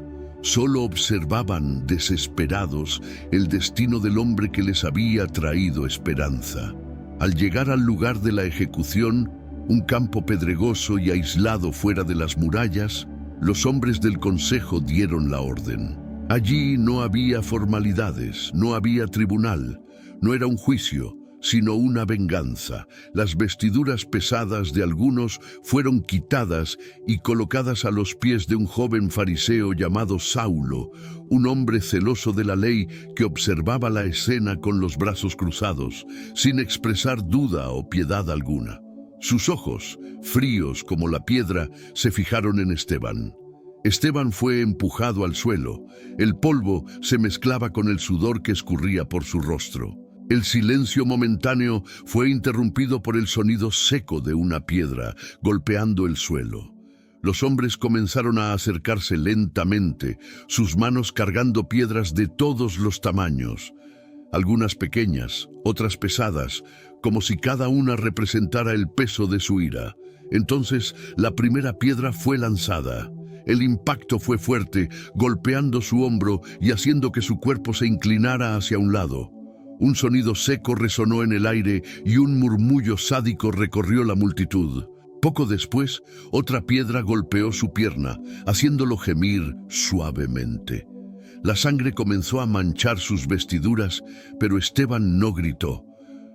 Solo observaban, desesperados, el destino del hombre que les había traído esperanza. Al llegar al lugar de la ejecución, un campo pedregoso y aislado fuera de las murallas, los hombres del consejo dieron la orden. Allí no había formalidades, no había tribunal, No era un juicio, sino una venganza. Las vestiduras pesadas de algunos fueron quitadas y colocadas a los pies de un joven fariseo llamado Saulo, un hombre celoso de la ley que observaba la escena con los brazos cruzados, sin expresar duda o piedad alguna. Sus ojos, fríos como la piedra, se fijaron en Esteban. Esteban fue empujado al suelo. El polvo se mezclaba con el sudor que escurría por su rostro. El silencio momentáneo fue interrumpido por el sonido seco de una piedra golpeando el suelo. Los hombres comenzaron a acercarse lentamente, sus manos cargando piedras de todos los tamaños. Algunas pequeñas, otras pesadas, como si cada una representara el peso de su ira. Entonces, la primera piedra fue lanzada. El impacto fue fuerte, golpeando su hombro y haciendo que su cuerpo se inclinara hacia un lado. Un sonido seco resonó en el aire y un murmullo sádico recorrió la multitud. Poco después, otra piedra golpeó su pierna, haciéndolo gemir suavemente. La sangre comenzó a manchar sus vestiduras, pero Esteban no gritó.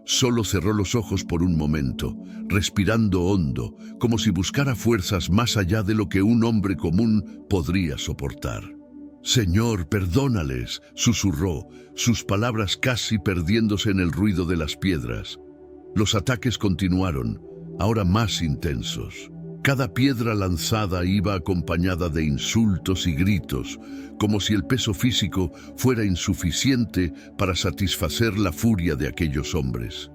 Solo cerró los ojos por un momento, respirando hondo, como si buscara fuerzas más allá de lo que un hombre común podría soportar. «Señor, perdónales», susurró, sus palabras casi perdiéndose en el ruido de las piedras. Los ataques continuaron, ahora más intensos. Cada piedra lanzada iba acompañada de insultos y gritos, como si el peso físico fuera insuficiente para satisfacer la furia de aquellos hombres.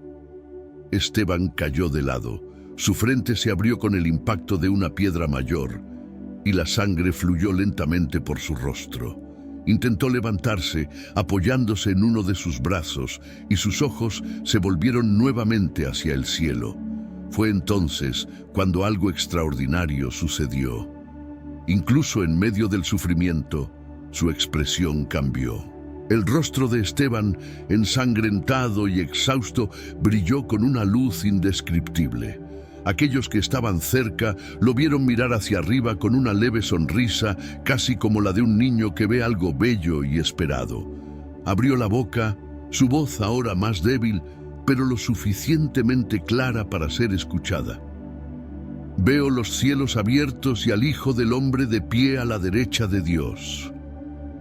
Esteban cayó de lado. Su frente se abrió con el impacto de una piedra mayor, y la sangre fluyó lentamente por su rostro. Intentó levantarse, apoyándose en uno de sus brazos, y sus ojos se volvieron nuevamente hacia el cielo. Fue entonces cuando algo extraordinario sucedió. Incluso en medio del sufrimiento, su expresión cambió. El rostro de Esteban, ensangrentado y exhausto, brilló con una luz indescriptible. Aquellos que estaban cerca lo vieron mirar hacia arriba con una leve sonrisa, casi como la de un niño que ve algo bello y esperado. Abrió la boca, su voz ahora más débil, pero lo suficientemente clara para ser escuchada. «Veo los cielos abiertos y al Hijo del Hombre de pie a la derecha de Dios».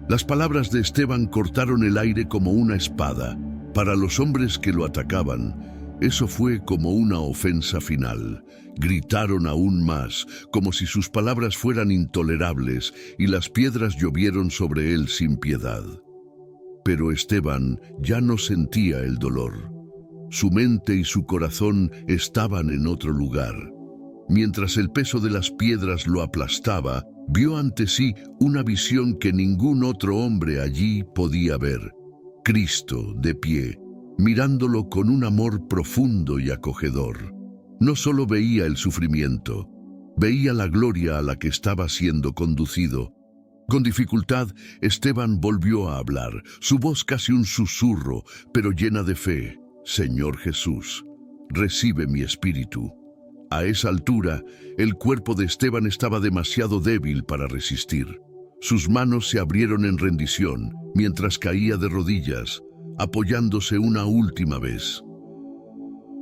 Las palabras de Esteban cortaron el aire como una espada. Para los hombres que lo atacaban, eso fue como una ofensa final. Gritaron aún más, como si sus palabras fueran intolerables, y las piedras llovieron sobre él sin piedad. Pero Esteban ya no sentía el dolor. Su mente y su corazón estaban en otro lugar. Mientras el peso de las piedras lo aplastaba, vio ante sí una visión que ningún otro hombre allí podía ver. Cristo de pie, mirándolo con un amor profundo y acogedor. No solo veía el sufrimiento, veía la gloria a la que estaba siendo conducido. Con dificultad, Esteban volvió a hablar, su voz casi un susurro, pero llena de fe. «Señor Jesús, recibe mi espíritu». A esa altura, el cuerpo de Esteban estaba demasiado débil para resistir. Sus manos se abrieron en rendición, mientras caía de rodillas, apoyándose una última vez.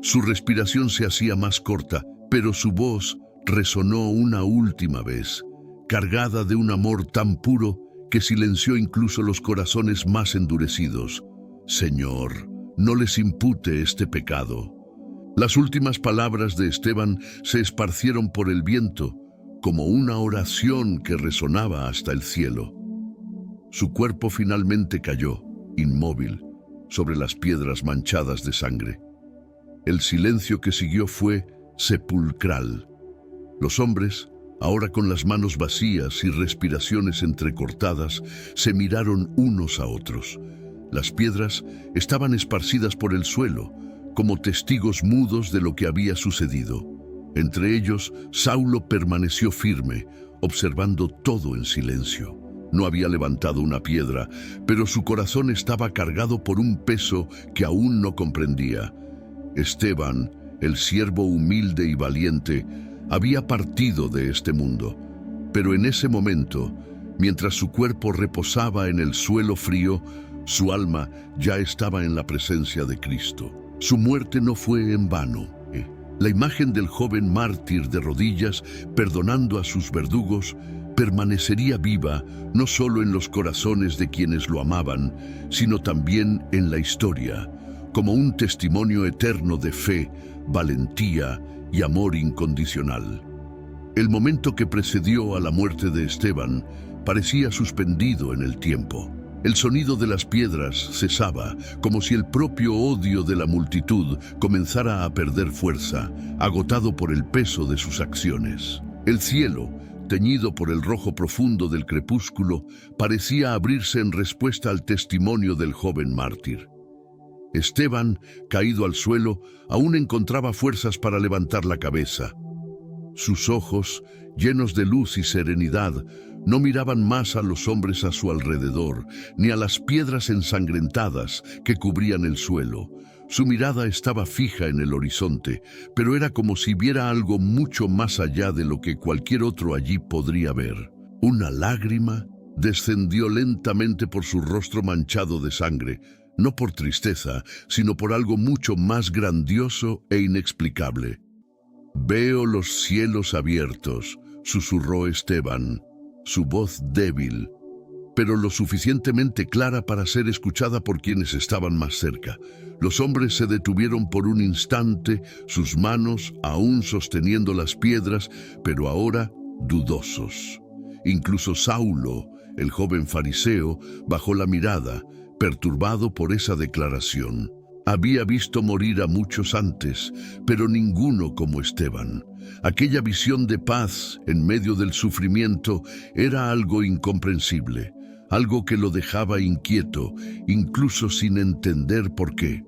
Su respiración se hacía más corta, pero su voz resonó una última vez, cargada de un amor tan puro que silenció incluso los corazones más endurecidos. «Señor, no les impute este pecado». Las últimas palabras de Esteban se esparcieron por el viento, como una oración que resonaba hasta el cielo. Su cuerpo finalmente cayó, inmóvil, sobre las piedras manchadas de sangre. El silencio que siguió fue sepulcral. Los hombres, ahora con las manos vacías y respiraciones entrecortadas, se miraron unos a otros. Las piedras estaban esparcidas por el suelo, como testigos mudos de lo que había sucedido. Entre ellos, Saulo permaneció firme, observando todo en silencio. No había levantado una piedra, pero su corazón estaba cargado por un peso que aún no comprendía. Esteban, el siervo humilde y valiente, había partido de este mundo. Pero en ese momento, mientras su cuerpo reposaba en el suelo frío, Su alma ya estaba en la presencia de Cristo. Su muerte no fue en vano. La imagen del joven mártir de rodillas, perdonando a sus verdugos, permanecería viva no solo en los corazones de quienes lo amaban, sino también en la historia, como un testimonio eterno de fe, valentía y amor incondicional. El momento que precedió a la muerte de Esteban parecía suspendido en el tiempo. El sonido de las piedras cesaba, como si el propio odio de la multitud comenzara a perder fuerza, agotado por el peso de sus acciones. El cielo, teñido por el rojo profundo del crepúsculo, parecía abrirse en respuesta al testimonio del joven mártir. Esteban, caído al suelo, aún encontraba fuerzas para levantar la cabeza. Sus ojos, llenos de luz y serenidad, no miraban más a los hombres a su alrededor, ni a las piedras ensangrentadas que cubrían el suelo. Su mirada estaba fija en el horizonte, pero era como si viera algo mucho más allá de lo que cualquier otro allí podría ver. Una lágrima descendió lentamente por su rostro manchado de sangre, no por tristeza, sino por algo mucho más grandioso e inexplicable. «Veo los cielos abiertos», susurró Esteban, su voz débil, pero lo suficientemente clara para ser escuchada por quienes estaban más cerca. Los hombres se detuvieron por un instante, sus manos aún sosteniendo las piedras, pero ahora dudosos. Incluso Saulo, el joven fariseo, bajó la mirada, perturbado por esa declaración. Había visto morir a muchos antes, pero ninguno como Esteban. Aquella visión de paz en medio del sufrimiento era algo incomprensible, algo que lo dejaba inquieto, incluso sin entender por qué.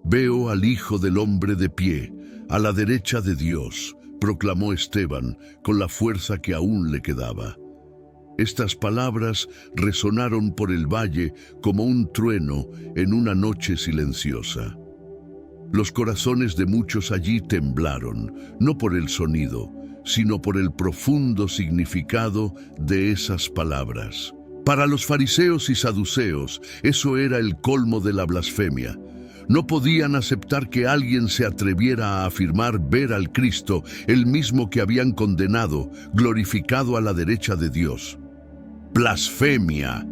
«Veo al Hijo del Hombre de pie, a la derecha de Dios», proclamó Esteban con la fuerza que aún le quedaba. Estas palabras resonaron por el valle como un trueno en una noche silenciosa. Los corazones de muchos allí temblaron, no por el sonido, sino por el profundo significado de esas palabras. Para los fariseos y saduceos, eso era el colmo de la blasfemia. No podían aceptar que alguien se atreviera a afirmar ver al Cristo, el mismo que habían condenado, glorificado a la derecha de Dios. «¡Blasfemia!»,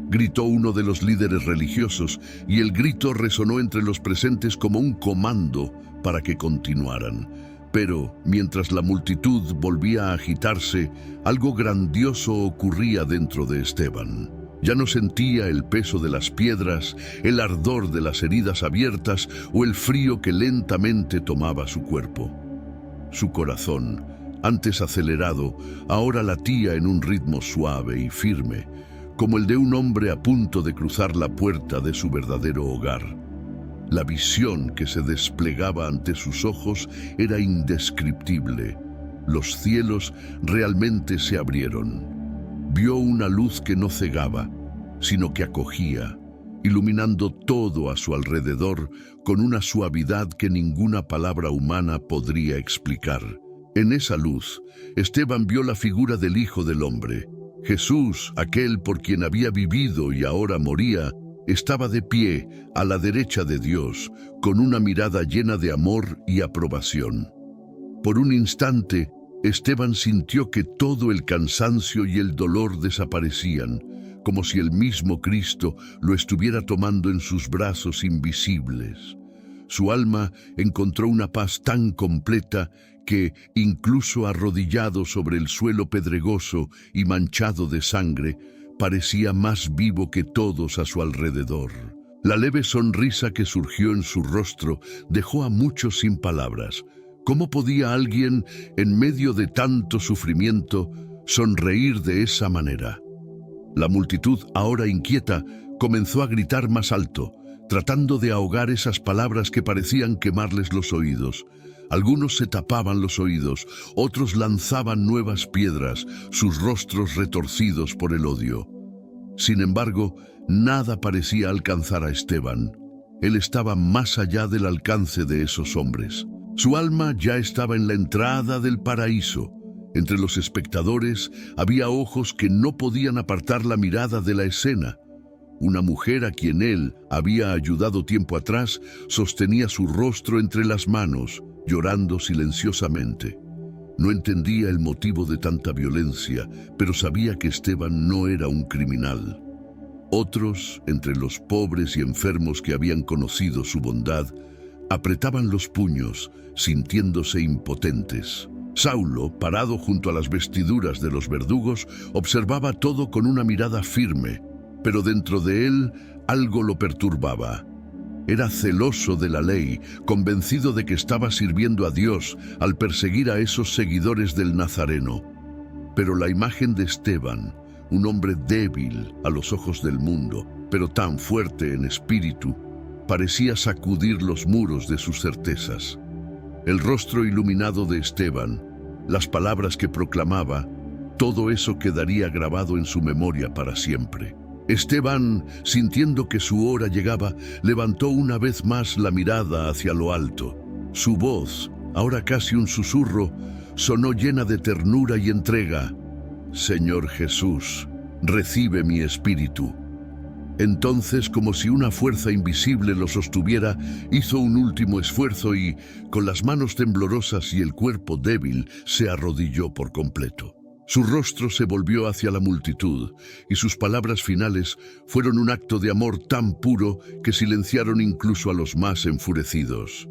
gritó uno de los líderes religiosos, y el grito resonó entre los presentes como un comando para que continuaran. Pero, mientras la multitud volvía a agitarse, algo grandioso ocurría dentro de Esteban. Ya no sentía el peso de las piedras, el ardor de las heridas abiertas o el frío que lentamente tomaba su cuerpo. Su corazón, antes acelerado, ahora latía en un ritmo suave y firme, como el de un hombre a punto de cruzar la puerta de su verdadero hogar. La visión que se desplegaba ante sus ojos era indescriptible. Los cielos realmente se abrieron. Vio una luz que no cegaba, sino que acogía, iluminando todo a su alrededor con una suavidad que ninguna palabra humana podría explicar. En esa luz, Esteban vio la figura del Hijo del Hombre. Jesús, aquel por quien había vivido y ahora moría, estaba de pie a la derecha de Dios, con una mirada llena de amor y aprobación. Por un instante, Esteban sintió que todo el cansancio y el dolor desaparecían, como si el mismo Cristo lo estuviera tomando en sus brazos invisibles. Su alma encontró una paz tan completa que, incluso arrodillado sobre el suelo pedregoso y manchado de sangre, parecía más vivo que todos a su alrededor. La leve sonrisa que surgió en su rostro dejó a muchos sin palabras. ¿Cómo podía alguien, en medio de tanto sufrimiento, sonreír de esa manera? La multitud, ahora inquieta, comenzó a gritar más alto, tratando de ahogar esas palabras que parecían quemarles los oídos. Algunos se tapaban los oídos, otros lanzaban nuevas piedras, sus rostros retorcidos por el odio. Sin embargo, nada parecía alcanzar a Esteban. Él estaba más allá del alcance de esos hombres. Su alma ya estaba en la entrada del paraíso. Entre los espectadores había ojos que no podían apartar la mirada de la escena. Una mujer a quien él había ayudado tiempo atrás sostenía su rostro entre las manos, llorando silenciosamente. No entendía el motivo de tanta violencia, pero sabía que Esteban no era un criminal. Otros, entre los pobres y enfermos que habían conocido su bondad, apretaban los puños, sintiéndose impotentes. Saulo, parado junto a las vestiduras de los verdugos, observaba todo con una mirada firme, pero dentro de él algo lo perturbaba. Era celoso de la ley, convencido de que estaba sirviendo a Dios al perseguir a esos seguidores del Nazareno. Pero la imagen de Esteban, un hombre débil a los ojos del mundo, pero tan fuerte en espíritu, parecía sacudir los muros de sus certezas. El rostro iluminado de Esteban, las palabras que proclamaba, todo eso quedaría grabado en su memoria para siempre. Esteban, sintiendo que su hora llegaba, levantó una vez más la mirada hacia lo alto. Su voz, ahora casi un susurro, sonó llena de ternura y entrega. «Señor Jesús, recibe mi espíritu». Entonces, como si una fuerza invisible lo sostuviera, hizo un último esfuerzo y, con las manos temblorosas y el cuerpo débil, se arrodilló por completo. Su rostro se volvió hacia la multitud, y sus palabras finales fueron un acto de amor tan puro que silenciaron incluso a los más enfurecidos.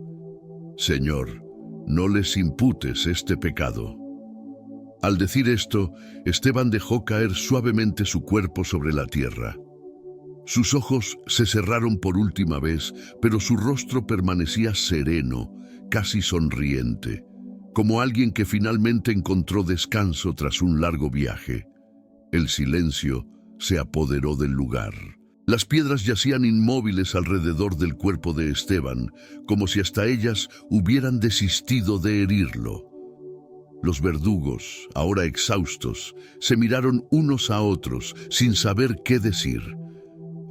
«Señor, no les imputes este pecado». Al decir esto, Esteban dejó caer suavemente su cuerpo sobre la tierra. Sus ojos se cerraron por última vez, pero su rostro permanecía sereno, casi sonriente, como alguien que finalmente encontró descanso tras un largo viaje. El silencio se apoderó del lugar. Las piedras yacían inmóviles alrededor del cuerpo de Esteban, como si hasta ellas hubieran desistido de herirlo. Los verdugos, ahora exhaustos, se miraron unos a otros sin saber qué decir.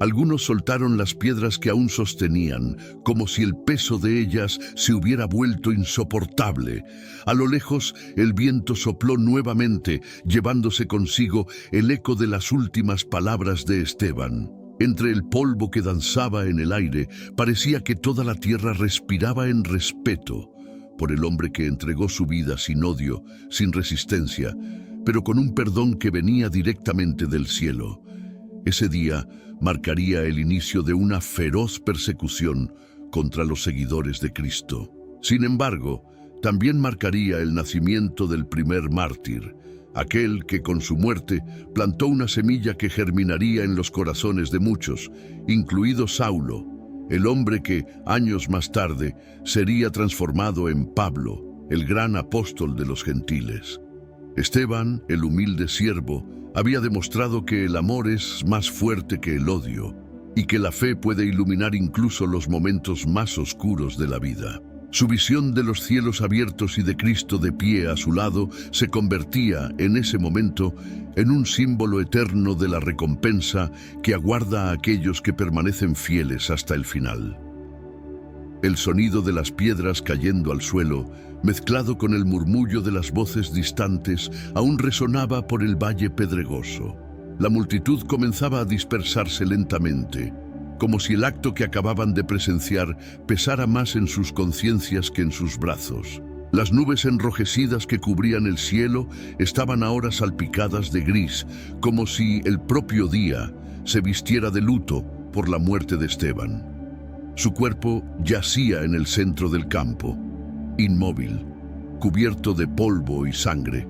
Algunos soltaron las piedras que aún sostenían, como si el peso de ellas se hubiera vuelto insoportable. A lo lejos, el viento sopló nuevamente, llevándose consigo el eco de las últimas palabras de Esteban. Entre el polvo que danzaba en el aire, parecía que toda la tierra respiraba en respeto por el hombre que entregó su vida sin odio, sin resistencia, pero con un perdón que venía directamente del cielo. Ese día marcaría el inicio de una feroz persecución contra los seguidores de Cristo. Sin embargo, también marcaría el nacimiento del primer mártir, aquel que con su muerte plantó una semilla que germinaría en los corazones de muchos, incluido Saulo, el hombre que, años más tarde, sería transformado en Pablo, el gran apóstol de los gentiles. Esteban, el humilde siervo, había demostrado que el amor es más fuerte que el odio y que la fe puede iluminar incluso los momentos más oscuros de la vida. Su visión de los cielos abiertos y de Cristo de pie a su lado se convertía, en ese momento, en un símbolo eterno de la recompensa que aguarda a aquellos que permanecen fieles hasta el final. El sonido de las piedras cayendo al suelo, mezclado con el murmullo de las voces distantes, aún resonaba por el valle pedregoso. La multitud comenzaba a dispersarse lentamente, como si el acto que acababan de presenciar pesara más en sus conciencias que en sus brazos. Las nubes enrojecidas que cubrían el cielo estaban ahora salpicadas de gris, como si el propio día se vistiera de luto por la muerte de Esteban. Su cuerpo yacía en el centro del campo, inmóvil, cubierto de polvo y sangre.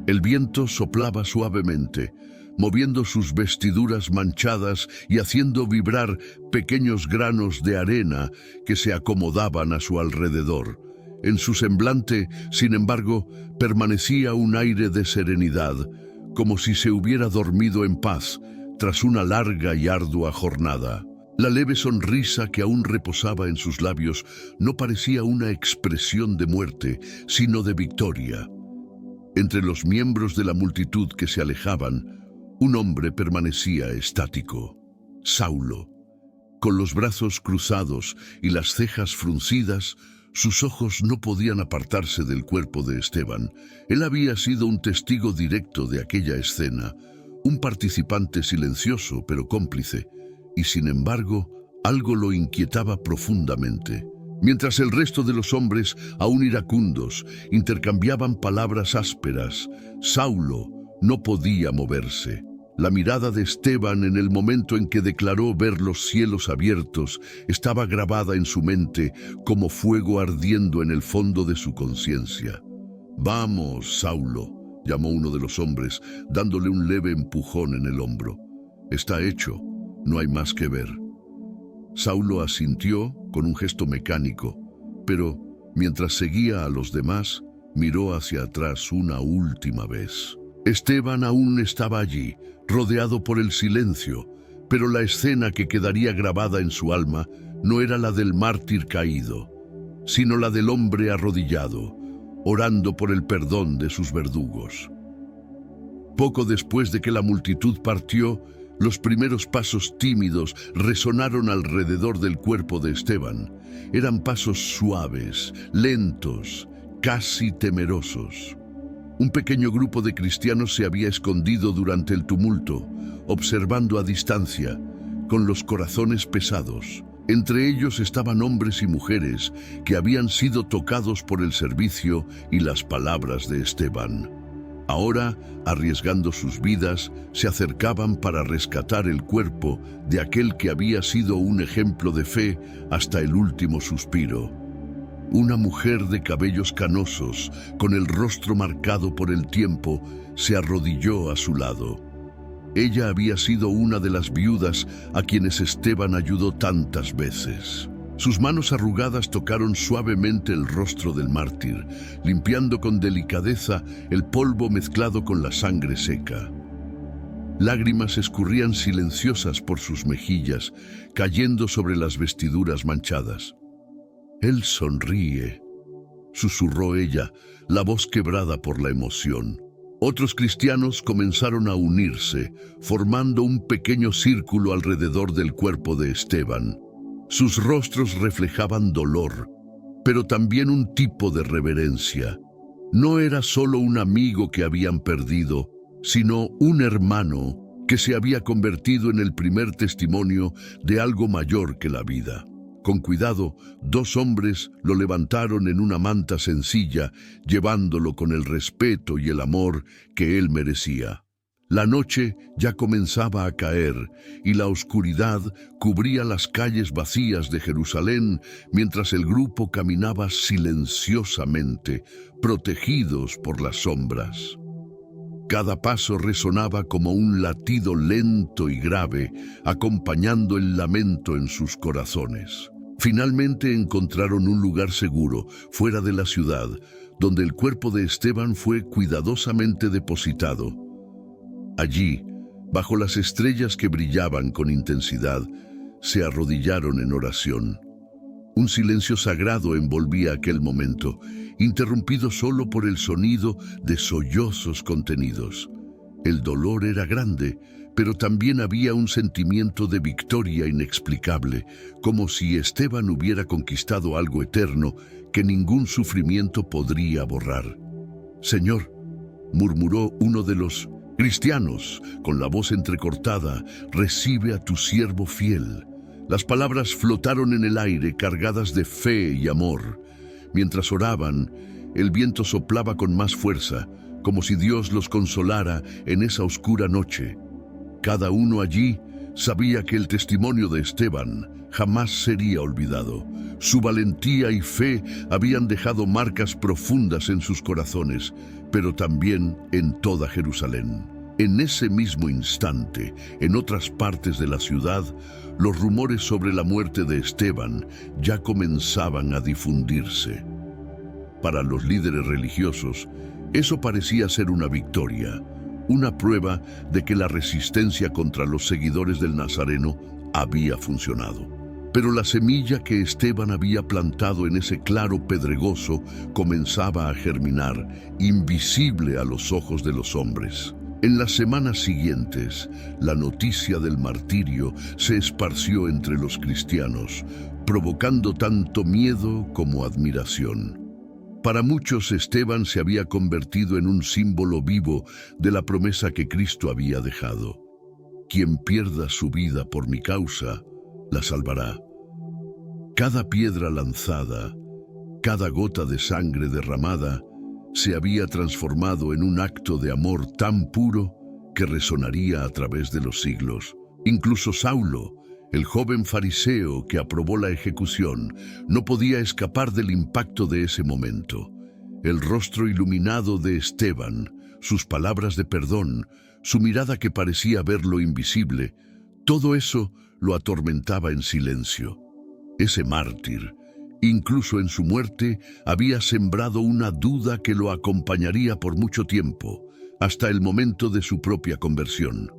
El viento soplaba suavemente, moviendo sus vestiduras manchadas y haciendo vibrar pequeños granos de arena que se acomodaban a su alrededor. En su semblante, sin embargo, permanecía un aire de serenidad, como si se hubiera dormido en paz tras una larga y ardua jornada. La leve sonrisa que aún reposaba en sus labios no parecía una expresión de muerte, sino de victoria. Entre los miembros de la multitud que se alejaban, un hombre permanecía estático, Saulo. Con los brazos cruzados y las cejas fruncidas, sus ojos no podían apartarse del cuerpo de Esteban. Él había sido un testigo directo de aquella escena, un participante silencioso pero cómplice, y sin embargo, algo lo inquietaba profundamente. Mientras el resto de los hombres, aún iracundos, intercambiaban palabras ásperas, Saulo no podía moverse. La mirada de Esteban en el momento en que declaró ver los cielos abiertos estaba grabada en su mente como fuego ardiendo en el fondo de su conciencia. «Vamos, Saulo», llamó uno de los hombres, dándole un leve empujón en el hombro. «Está hecho, no hay más que ver». Saulo asintió con un gesto mecánico, pero mientras seguía a los demás, miró hacia atrás una última vez. Esteban aún estaba allí, rodeado por el silencio, pero la escena que quedaría grabada en su alma no era la del mártir caído, sino la del hombre arrodillado, orando por el perdón de sus verdugos. Poco después de que la multitud partió, los primeros pasos tímidos resonaron alrededor del cuerpo de Esteban. Eran pasos suaves, lentos, casi temerosos. Un pequeño grupo de cristianos se había escondido durante el tumulto, observando a distancia, con los corazones pesados. Entre ellos estaban hombres y mujeres que habían sido tocados por el servicio y las palabras de Esteban. Ahora, arriesgando sus vidas, se acercaban para rescatar el cuerpo de aquel que había sido un ejemplo de fe hasta el último suspiro. Una mujer de cabellos canosos, con el rostro marcado por el tiempo, se arrodilló a su lado. Ella había sido una de las viudas a quienes Esteban ayudó tantas veces. Sus manos arrugadas tocaron suavemente el rostro del mártir, limpiando con delicadeza el polvo mezclado con la sangre seca. Lágrimas escurrían silenciosas por sus mejillas, cayendo sobre las vestiduras manchadas. «Él sonríe», susurró ella, la voz quebrada por la emoción. Otros cristianos comenzaron a unirse, formando un pequeño círculo alrededor del cuerpo de Esteban. Sus rostros reflejaban dolor, pero también un tipo de reverencia. No era solo un amigo que habían perdido, sino un hermano que se había convertido en el primer testimonio de algo mayor que la vida. Con cuidado, dos hombres lo levantaron en una manta sencilla, llevándolo con el respeto y el amor que él merecía. La noche ya comenzaba a caer y la oscuridad cubría las calles vacías de Jerusalén mientras el grupo caminaba silenciosamente, protegidos por las sombras. Cada paso resonaba como un latido lento y grave, acompañando el lamento en sus corazones. Finalmente encontraron un lugar seguro, fuera de la ciudad, donde el cuerpo de Esteban fue cuidadosamente depositado. Allí, bajo las estrellas que brillaban con intensidad, se arrodillaron en oración. Un silencio sagrado envolvía aquel momento, interrumpido solo por el sonido de sollozos contenidos. El dolor era grande, pero también había un sentimiento de victoria inexplicable, como si Esteban hubiera conquistado algo eterno que ningún sufrimiento podría borrar. «Señor», murmuró uno de los cristianos, con la voz entrecortada, «recibe a tu siervo fiel». Las palabras flotaron en el aire, cargadas de fe y amor. Mientras oraban, el viento soplaba con más fuerza, como si Dios los consolara en esa oscura noche. Cada uno allí sabía que el testimonio de Esteban jamás sería olvidado. Su valentía y fe habían dejado marcas profundas en sus corazones, pero también en toda Jerusalén. En ese mismo instante, en otras partes de la ciudad, los rumores sobre la muerte de Esteban ya comenzaban a difundirse. Para los líderes religiosos, eso parecía ser una victoria, una prueba de que la resistencia contra los seguidores del Nazareno había funcionado. Pero la semilla que Esteban había plantado en ese claro pedregoso comenzaba a germinar, invisible a los ojos de los hombres. En las semanas siguientes, la noticia del martirio se esparció entre los cristianos, provocando tanto miedo como admiración. Para muchos, Esteban se había convertido en un símbolo vivo de la promesa que Cristo había dejado. Quien pierda su vida por mi causa, la salvará. Cada piedra lanzada, cada gota de sangre derramada, se había transformado en un acto de amor tan puro que resonaría a través de los siglos. Incluso Saulo, el joven fariseo que aprobó la ejecución, no podía escapar del impacto de ese momento. El rostro iluminado de Esteban, sus palabras de perdón, su mirada que parecía ver lo invisible, todo eso lo atormentaba en silencio. Ese mártir, incluso en su muerte, había sembrado una duda que lo acompañaría por mucho tiempo, hasta el momento de su propia conversión.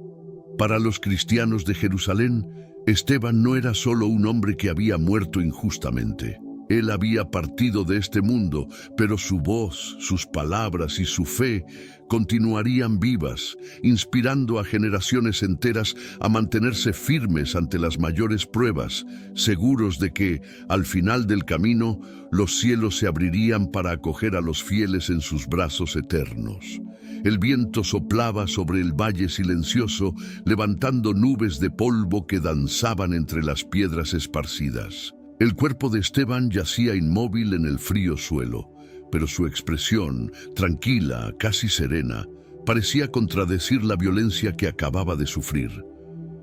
Para los cristianos de Jerusalén, Esteban no era solo un hombre que había muerto injustamente. Él había partido de este mundo, pero su voz, sus palabras y su fe continuarían vivas, inspirando a generaciones enteras a mantenerse firmes ante las mayores pruebas, seguros de que, al final del camino, los cielos se abrirían para acoger a los fieles en sus brazos eternos. El viento soplaba sobre el valle silencioso, levantando nubes de polvo que danzaban entre las piedras esparcidas. El cuerpo de Esteban yacía inmóvil en el frío suelo, pero su expresión, tranquila, casi serena, parecía contradecir la violencia que acababa de sufrir.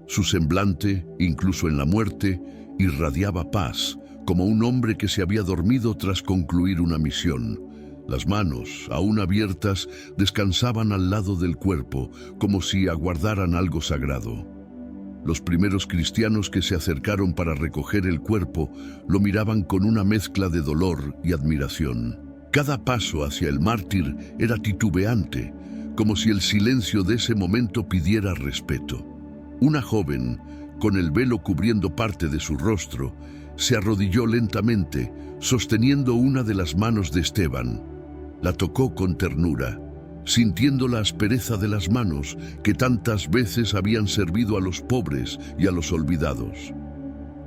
Su semblante, incluso en la muerte, irradiaba paz, como un hombre que se había dormido tras concluir una misión. Las manos, aún abiertas, descansaban al lado del cuerpo, como si aguardaran algo sagrado. Los primeros cristianos que se acercaron para recoger el cuerpo lo miraban con una mezcla de dolor y admiración. Cada paso hacia el mártir era titubeante, como si el silencio de ese momento pidiera respeto. Una joven, con el velo cubriendo parte de su rostro, se arrodilló lentamente, sosteniendo una de las manos de Esteban. La tocó con ternura, sintiendo la aspereza de las manos que tantas veces habían servido a los pobres y a los olvidados.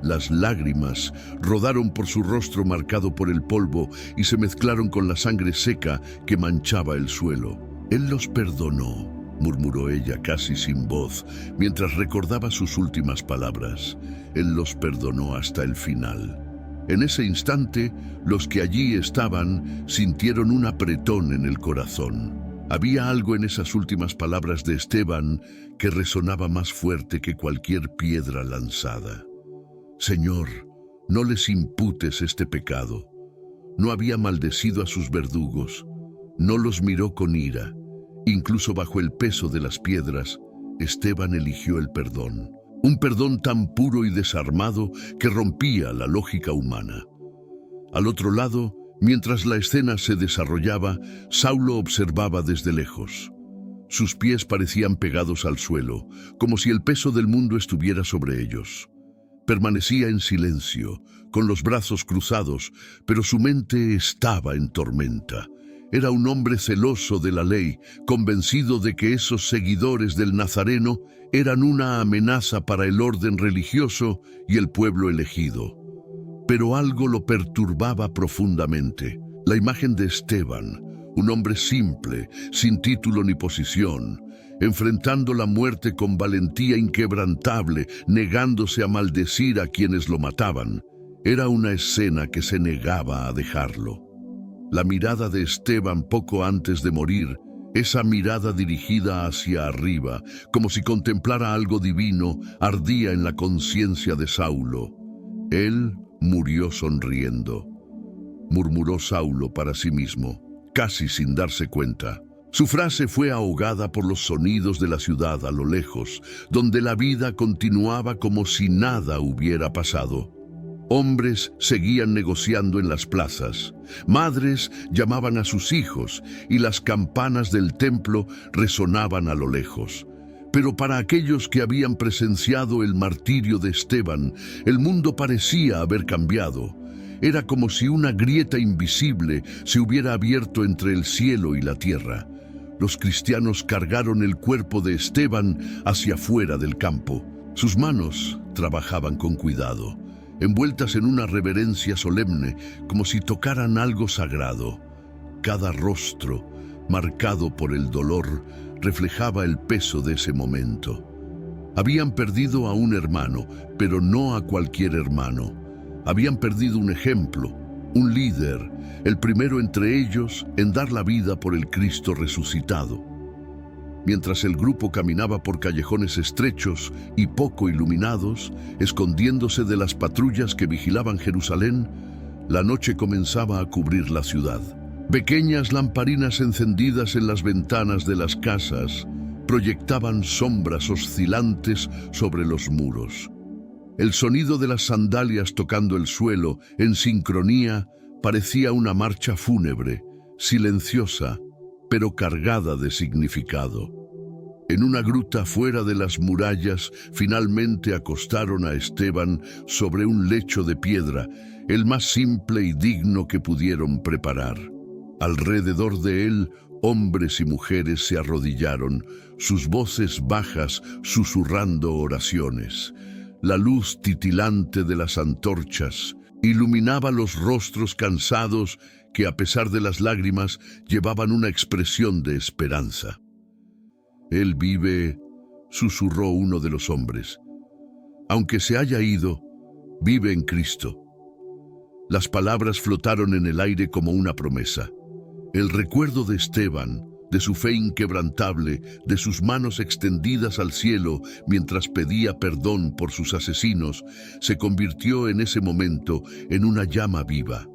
Las lágrimas rodaron por su rostro marcado por el polvo y se mezclaron con la sangre seca que manchaba el suelo. «Él los perdonó», murmuró ella casi sin voz, mientras recordaba sus últimas palabras. «Él los perdonó hasta el final». En ese instante, los que allí estaban sintieron un apretón en el corazón. Había algo en esas últimas palabras de Esteban que resonaba más fuerte que cualquier piedra lanzada. «Señor, no les imputes este pecado». No había maldecido a sus verdugos, no los miró con ira. Incluso bajo el peso de las piedras, Esteban eligió el perdón. Un perdón tan puro y desarmado que rompía la lógica humana. Al otro lado, mientras la escena se desarrollaba, Saulo observaba desde lejos. Sus pies parecían pegados al suelo, como si el peso del mundo estuviera sobre ellos. Permanecía en silencio, con los brazos cruzados, pero su mente estaba en tormenta. Era un hombre celoso de la ley, convencido de que esos seguidores del Nazareno eran una amenaza para el orden religioso y el pueblo elegido. Pero algo lo perturbaba profundamente. La imagen de Esteban, un hombre simple, sin título ni posición, enfrentando la muerte con valentía inquebrantable, negándose a maldecir a quienes lo mataban, era una escena que se negaba a dejarlo. La mirada de Esteban poco antes de morir, esa mirada dirigida hacia arriba, como si contemplara algo divino, ardía en la conciencia de Saulo. Él murió sonriendo, murmuró Saulo para sí mismo, casi sin darse cuenta. Su frase fue ahogada por los sonidos de la ciudad a lo lejos, donde la vida continuaba como si nada hubiera pasado. Hombres seguían negociando en las plazas, madres llamaban a sus hijos y las campanas del templo resonaban a lo lejos. Pero para aquellos que habían presenciado el martirio de Esteban, el mundo parecía haber cambiado. Era como si una grieta invisible se hubiera abierto entre el cielo y la tierra. Los cristianos cargaron el cuerpo de Esteban hacia afuera del campo. Sus manos trabajaban con cuidado, envueltas en una reverencia solemne, como si tocaran algo sagrado. Cada rostro, marcado por el dolor, reflejaba el peso de ese momento. Habían perdido a un hermano, pero no a cualquier hermano. Habían perdido un ejemplo, un líder, el primero entre ellos en dar la vida por el Cristo resucitado. Mientras el grupo caminaba por callejones estrechos y poco iluminados, escondiéndose de las patrullas que vigilaban Jerusalén, la noche comenzaba a cubrir la ciudad. Pequeñas lamparinas encendidas en las ventanas de las casas proyectaban sombras oscilantes sobre los muros. El sonido de las sandalias tocando el suelo en sincronía parecía una marcha fúnebre, silenciosa, pero cargada de significado. En una gruta fuera de las murallas, finalmente acostaron a Esteban sobre un lecho de piedra, el más simple y digno que pudieron preparar. Alrededor de él, hombres y mujeres se arrodillaron, sus voces bajas susurrando oraciones. La luz titilante de las antorchas iluminaba los rostros cansados que, a pesar de las lágrimas, llevaban una expresión de esperanza. «Él vive», susurró uno de los hombres. «Aunque se haya ido, vive en Cristo». Las palabras flotaron en el aire como una promesa. El recuerdo de Esteban, de su fe inquebrantable, de sus manos extendidas al cielo mientras pedía perdón por sus asesinos, se convirtió en ese momento en una llama viva.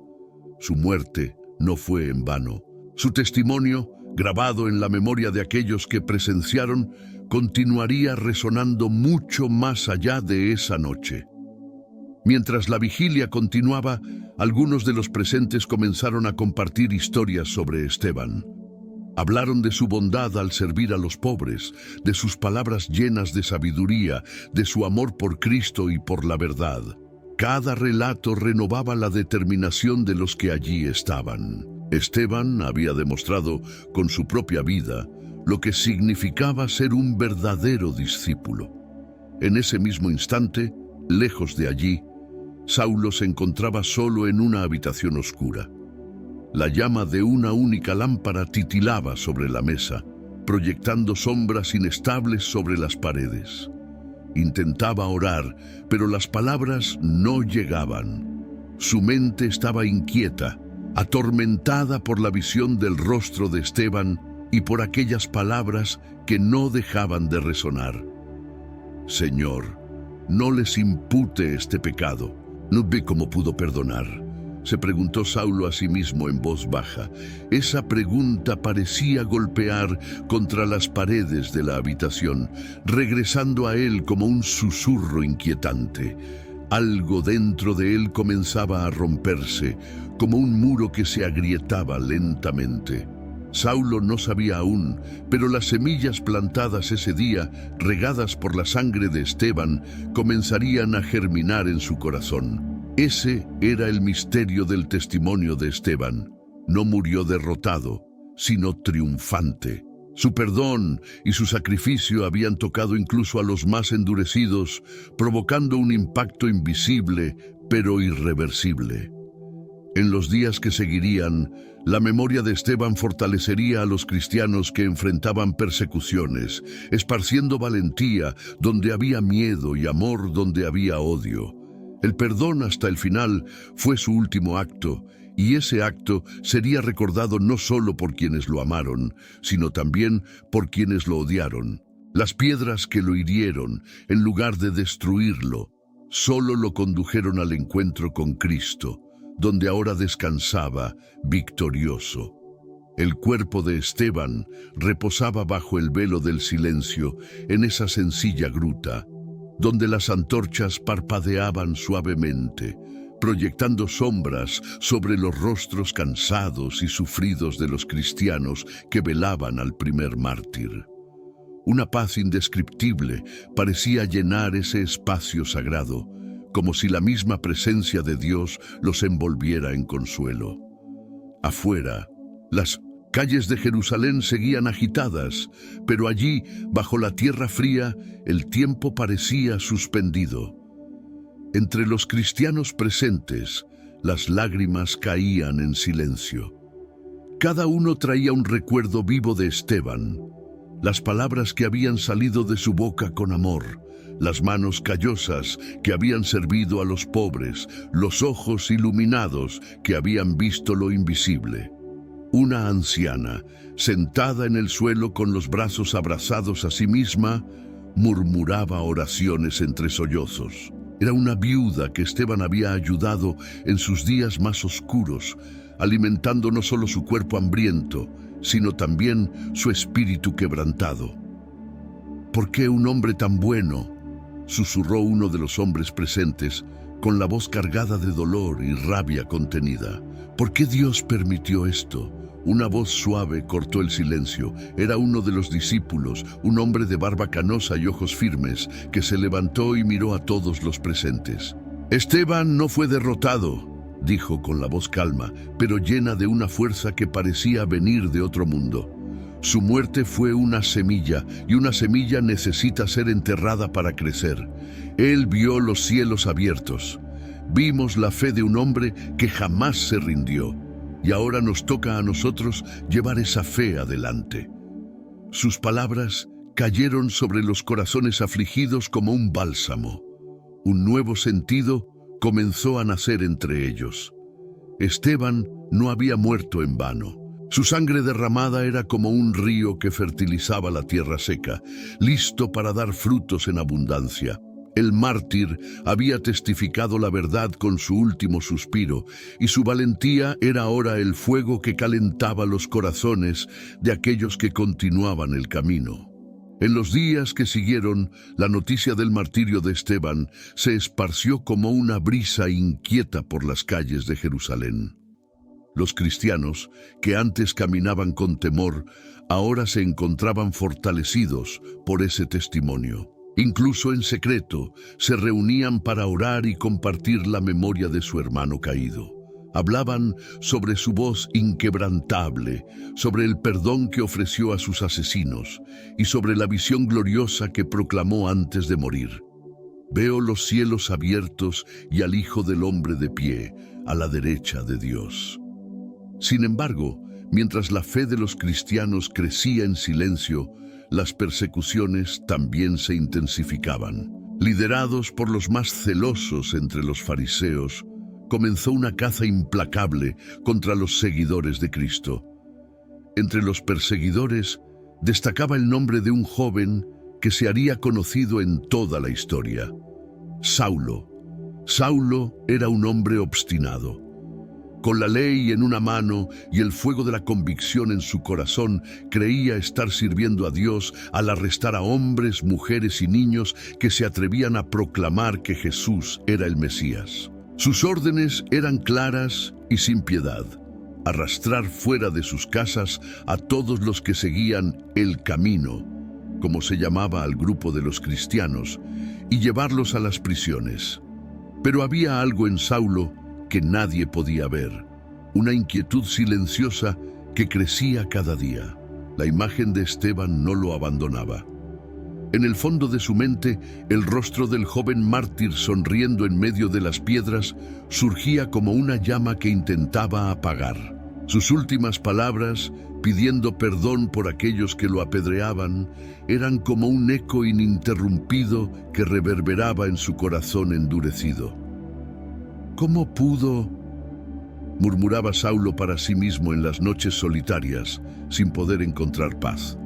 Su muerte no fue en vano. Su testimonio, grabado en la memoria de aquellos que presenciaron, continuaría resonando mucho más allá de esa noche. Mientras la vigilia continuaba, algunos de los presentes comenzaron a compartir historias sobre Esteban. Hablaron de su bondad al servir a los pobres, de sus palabras llenas de sabiduría, de su amor por Cristo y por la verdad. Cada relato renovaba la determinación de los que allí estaban. Esteban había demostrado con su propia vida lo que significaba ser un verdadero discípulo. En ese mismo instante, lejos de allí, Saulo se encontraba solo en una habitación oscura. La llama de una única lámpara titilaba sobre la mesa, proyectando sombras inestables sobre las paredes. Intentaba orar, pero las palabras no llegaban. Su mente estaba inquieta, atormentada por la visión del rostro de Esteban y por aquellas palabras que no dejaban de resonar. «Señor, no les impute este pecado. ¿No ve cómo pudo perdonar?», se preguntó Saulo a sí mismo en voz baja. Esa pregunta parecía golpear contra las paredes de la habitación, regresando a él como un susurro inquietante. Algo dentro de él comenzaba a romperse, como un muro que se agrietaba lentamente. Saulo no sabía aún, pero las semillas plantadas ese día, regadas por la sangre de Esteban, comenzarían a germinar en su corazón. Ese era el misterio del testimonio de Esteban. No murió derrotado, sino triunfante. Su perdón y su sacrificio habían tocado incluso a los más endurecidos, provocando un impacto invisible, pero irreversible. En los días que seguirían, la memoria de Esteban fortalecería a los cristianos que enfrentaban persecuciones, esparciendo valentía donde había miedo y amor donde había odio. El perdón hasta el final fue su último acto, y ese acto sería recordado no solo por quienes lo amaron, sino también por quienes lo odiaron. Las piedras que lo hirieron, en lugar de destruirlo, solo lo condujeron al encuentro con Cristo, donde ahora descansaba victorioso. El cuerpo de Esteban reposaba bajo el velo del silencio en esa sencilla gruta, donde las antorchas parpadeaban suavemente, proyectando sombras sobre los rostros cansados y sufridos de los cristianos que velaban al primer mártir. Una paz indescriptible parecía llenar ese espacio sagrado, como si la misma presencia de Dios los envolviera en consuelo. Afuera, las calles de Jerusalén seguían agitadas, pero allí, bajo la tierra fría, el tiempo parecía suspendido. Entre los cristianos presentes, las lágrimas caían en silencio. Cada uno traía un recuerdo vivo de Esteban. las palabras que habían salido de su boca con amor, las manos callosas que habían servido a los pobres, los ojos iluminados que habían visto lo invisible. Una anciana, sentada en el suelo con los brazos abrazados a sí misma, murmuraba oraciones entre sollozos. Era una viuda que Esteban había ayudado en sus días más oscuros, alimentando no solo su cuerpo hambriento, sino también su espíritu quebrantado. ¿Por qué un hombre tan bueno?, susurró uno de los hombres presentes, con la voz cargada de dolor y rabia contenida. ¿Por qué Dios permitió esto? Una voz suave cortó el silencio. Era uno de los discípulos, un hombre de barba canosa y ojos firmes, que se levantó y miró a todos los presentes. Esteban no fue derrotado, dijo con la voz calma, pero llena de una fuerza que parecía venir de otro mundo. Su muerte fue una semilla, y una semilla necesita ser enterrada para crecer. Él vio los cielos abiertos. Vimos la fe de un hombre que jamás se rindió, y ahora nos toca a nosotros llevar esa fe adelante. Sus palabras cayeron sobre los corazones afligidos como un bálsamo. Un nuevo sentido comenzó a nacer entre ellos. Esteban no había muerto en vano. Su sangre derramada era como un río que fertilizaba la tierra seca, listo para dar frutos en abundancia. El mártir había testificado la verdad con su último suspiro, y su valentía era ahora el fuego que calentaba los corazones de aquellos que continuaban el camino. En los días que siguieron, la noticia del martirio de Esteban se esparció como una brisa inquieta por las calles de Jerusalén. Los cristianos, que antes caminaban con temor, ahora se encontraban fortalecidos por ese testimonio. Incluso en secreto, se reunían para orar y compartir la memoria de su hermano caído. Hablaban sobre su voz inquebrantable, sobre el perdón que ofreció a sus asesinos y sobre la visión gloriosa que proclamó antes de morir. Veo los cielos abiertos y al Hijo del Hombre de pie, a la derecha de Dios. Sin embargo, mientras la fe de los cristianos crecía en silencio, las persecuciones también se intensificaban. Liderados por los más celosos entre los fariseos, comenzó una caza implacable contra los seguidores de Cristo. Entre los perseguidores destacaba el nombre de un joven que se haría conocido en toda la historia: Saulo. Saulo era un hombre obstinado. Con la ley en una mano y el fuego de la convicción en su corazón, creía estar sirviendo a Dios al arrestar a hombres, mujeres y niños que se atrevían a proclamar que Jesús era el Mesías. Sus órdenes eran claras y sin piedad: arrastrar fuera de sus casas a todos los que seguían el camino, como se llamaba al grupo de los cristianos, y llevarlos a las prisiones. Pero había algo en Saulo que nadie podía ver, una inquietud silenciosa que crecía cada día. La imagen de Esteban no lo abandonaba. En el fondo de su mente, el rostro del joven mártir sonriendo en medio de las piedras surgía como una llama que intentaba apagar. Sus últimas palabras, pidiendo perdón por aquellos que lo apedreaban, eran como un eco ininterrumpido que reverberaba en su corazón endurecido. ¿Cómo pudo?, murmuraba Saulo para sí mismo en las noches solitarias, sin poder encontrar paz.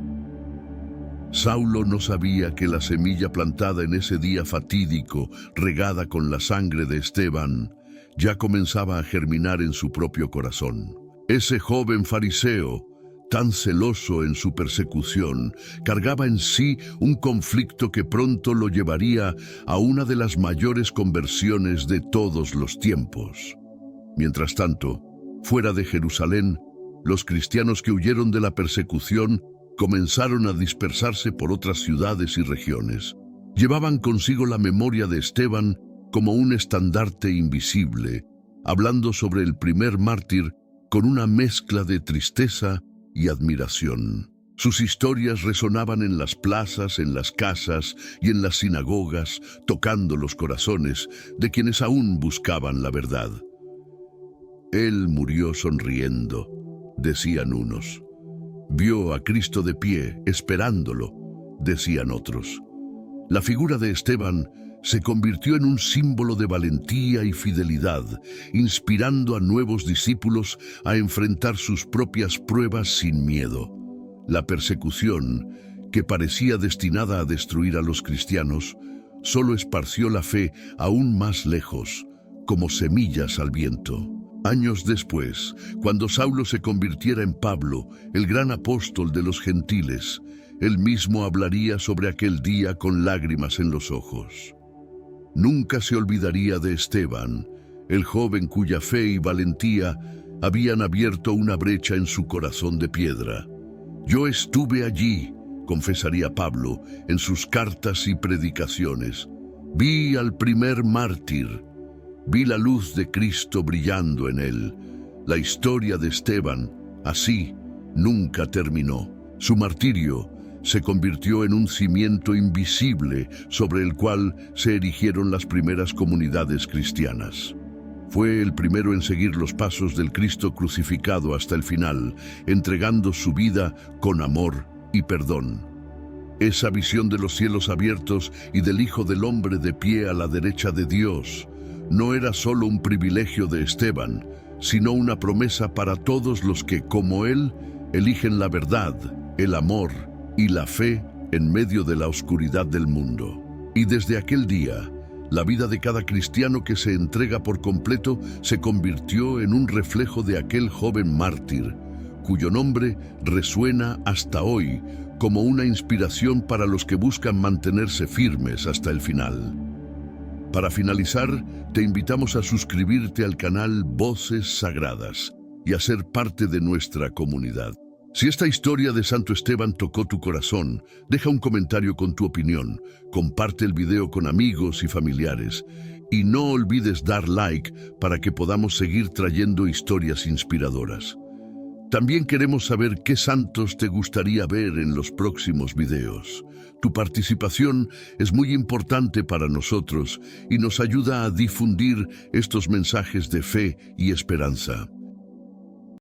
Saulo no sabía que la semilla plantada en ese día fatídico, regada con la sangre de Esteban, ya comenzaba a germinar en su propio corazón. Ese joven fariseo, tan celoso en su persecución, cargaba en sí un conflicto que pronto lo llevaría a una de las mayores conversiones de todos los tiempos. Mientras tanto, fuera de Jerusalén, los cristianos que huyeron de la persecución comenzaron a dispersarse por otras ciudades y regiones. Llevaban consigo la memoria de Esteban como un estandarte invisible, hablando sobre el primer mártir con una mezcla de tristeza y admiración. Sus historias resonaban en las plazas, en las casas y en las sinagogas, tocando los corazones de quienes aún buscaban la verdad. Él murió sonriendo, decían unos. Vio a Cristo de pie, esperándolo, decían otros. La figura de Esteban se convirtió en un símbolo de valentía y fidelidad, inspirando a nuevos discípulos a enfrentar sus propias pruebas sin miedo. La persecución, que parecía destinada a destruir a los cristianos, solo esparció la fe aún más lejos, como semillas al viento. Años después, cuando Saulo se convirtiera en Pablo, el gran apóstol de los gentiles, él mismo hablaría sobre aquel día con lágrimas en los ojos. Nunca se olvidaría de Esteban, el joven cuya fe y valentía habían abierto una brecha en su corazón de piedra. Yo estuve allí, confesaría Pablo en sus cartas y predicaciones. Vi al primer mártir, vi la luz de Cristo brillando en él. La historia de Esteban, así, nunca terminó. Su martirio se convirtió en un cimiento invisible sobre el cual se erigieron las primeras comunidades cristianas. Fue el primero en seguir los pasos del Cristo crucificado hasta el final, entregando su vida con amor y perdón. Esa visión de los cielos abiertos y del Hijo del Hombre de pie a la derecha de Dios no era solo un privilegio de Esteban, sino una promesa para todos los que, como él, eligen la verdad, el amor y la fe en medio de la oscuridad del mundo. Y desde aquel día, la vida de cada cristiano que se entrega por completo se convirtió en un reflejo de aquel joven mártir, cuyo nombre resuena hasta hoy como una inspiración para los que buscan mantenerse firmes hasta el final. Para finalizar, te invitamos a suscribirte al canal Voces Sagradas y a ser parte de nuestra comunidad. Si esta historia de Santo Esteban tocó tu corazón, deja un comentario con tu opinión, comparte el video con amigos y familiares y no olvides dar like para que podamos seguir trayendo historias inspiradoras. También queremos saber qué santos te gustaría ver en los próximos videos. Tu participación es muy importante para nosotros y nos ayuda a difundir estos mensajes de fe y esperanza.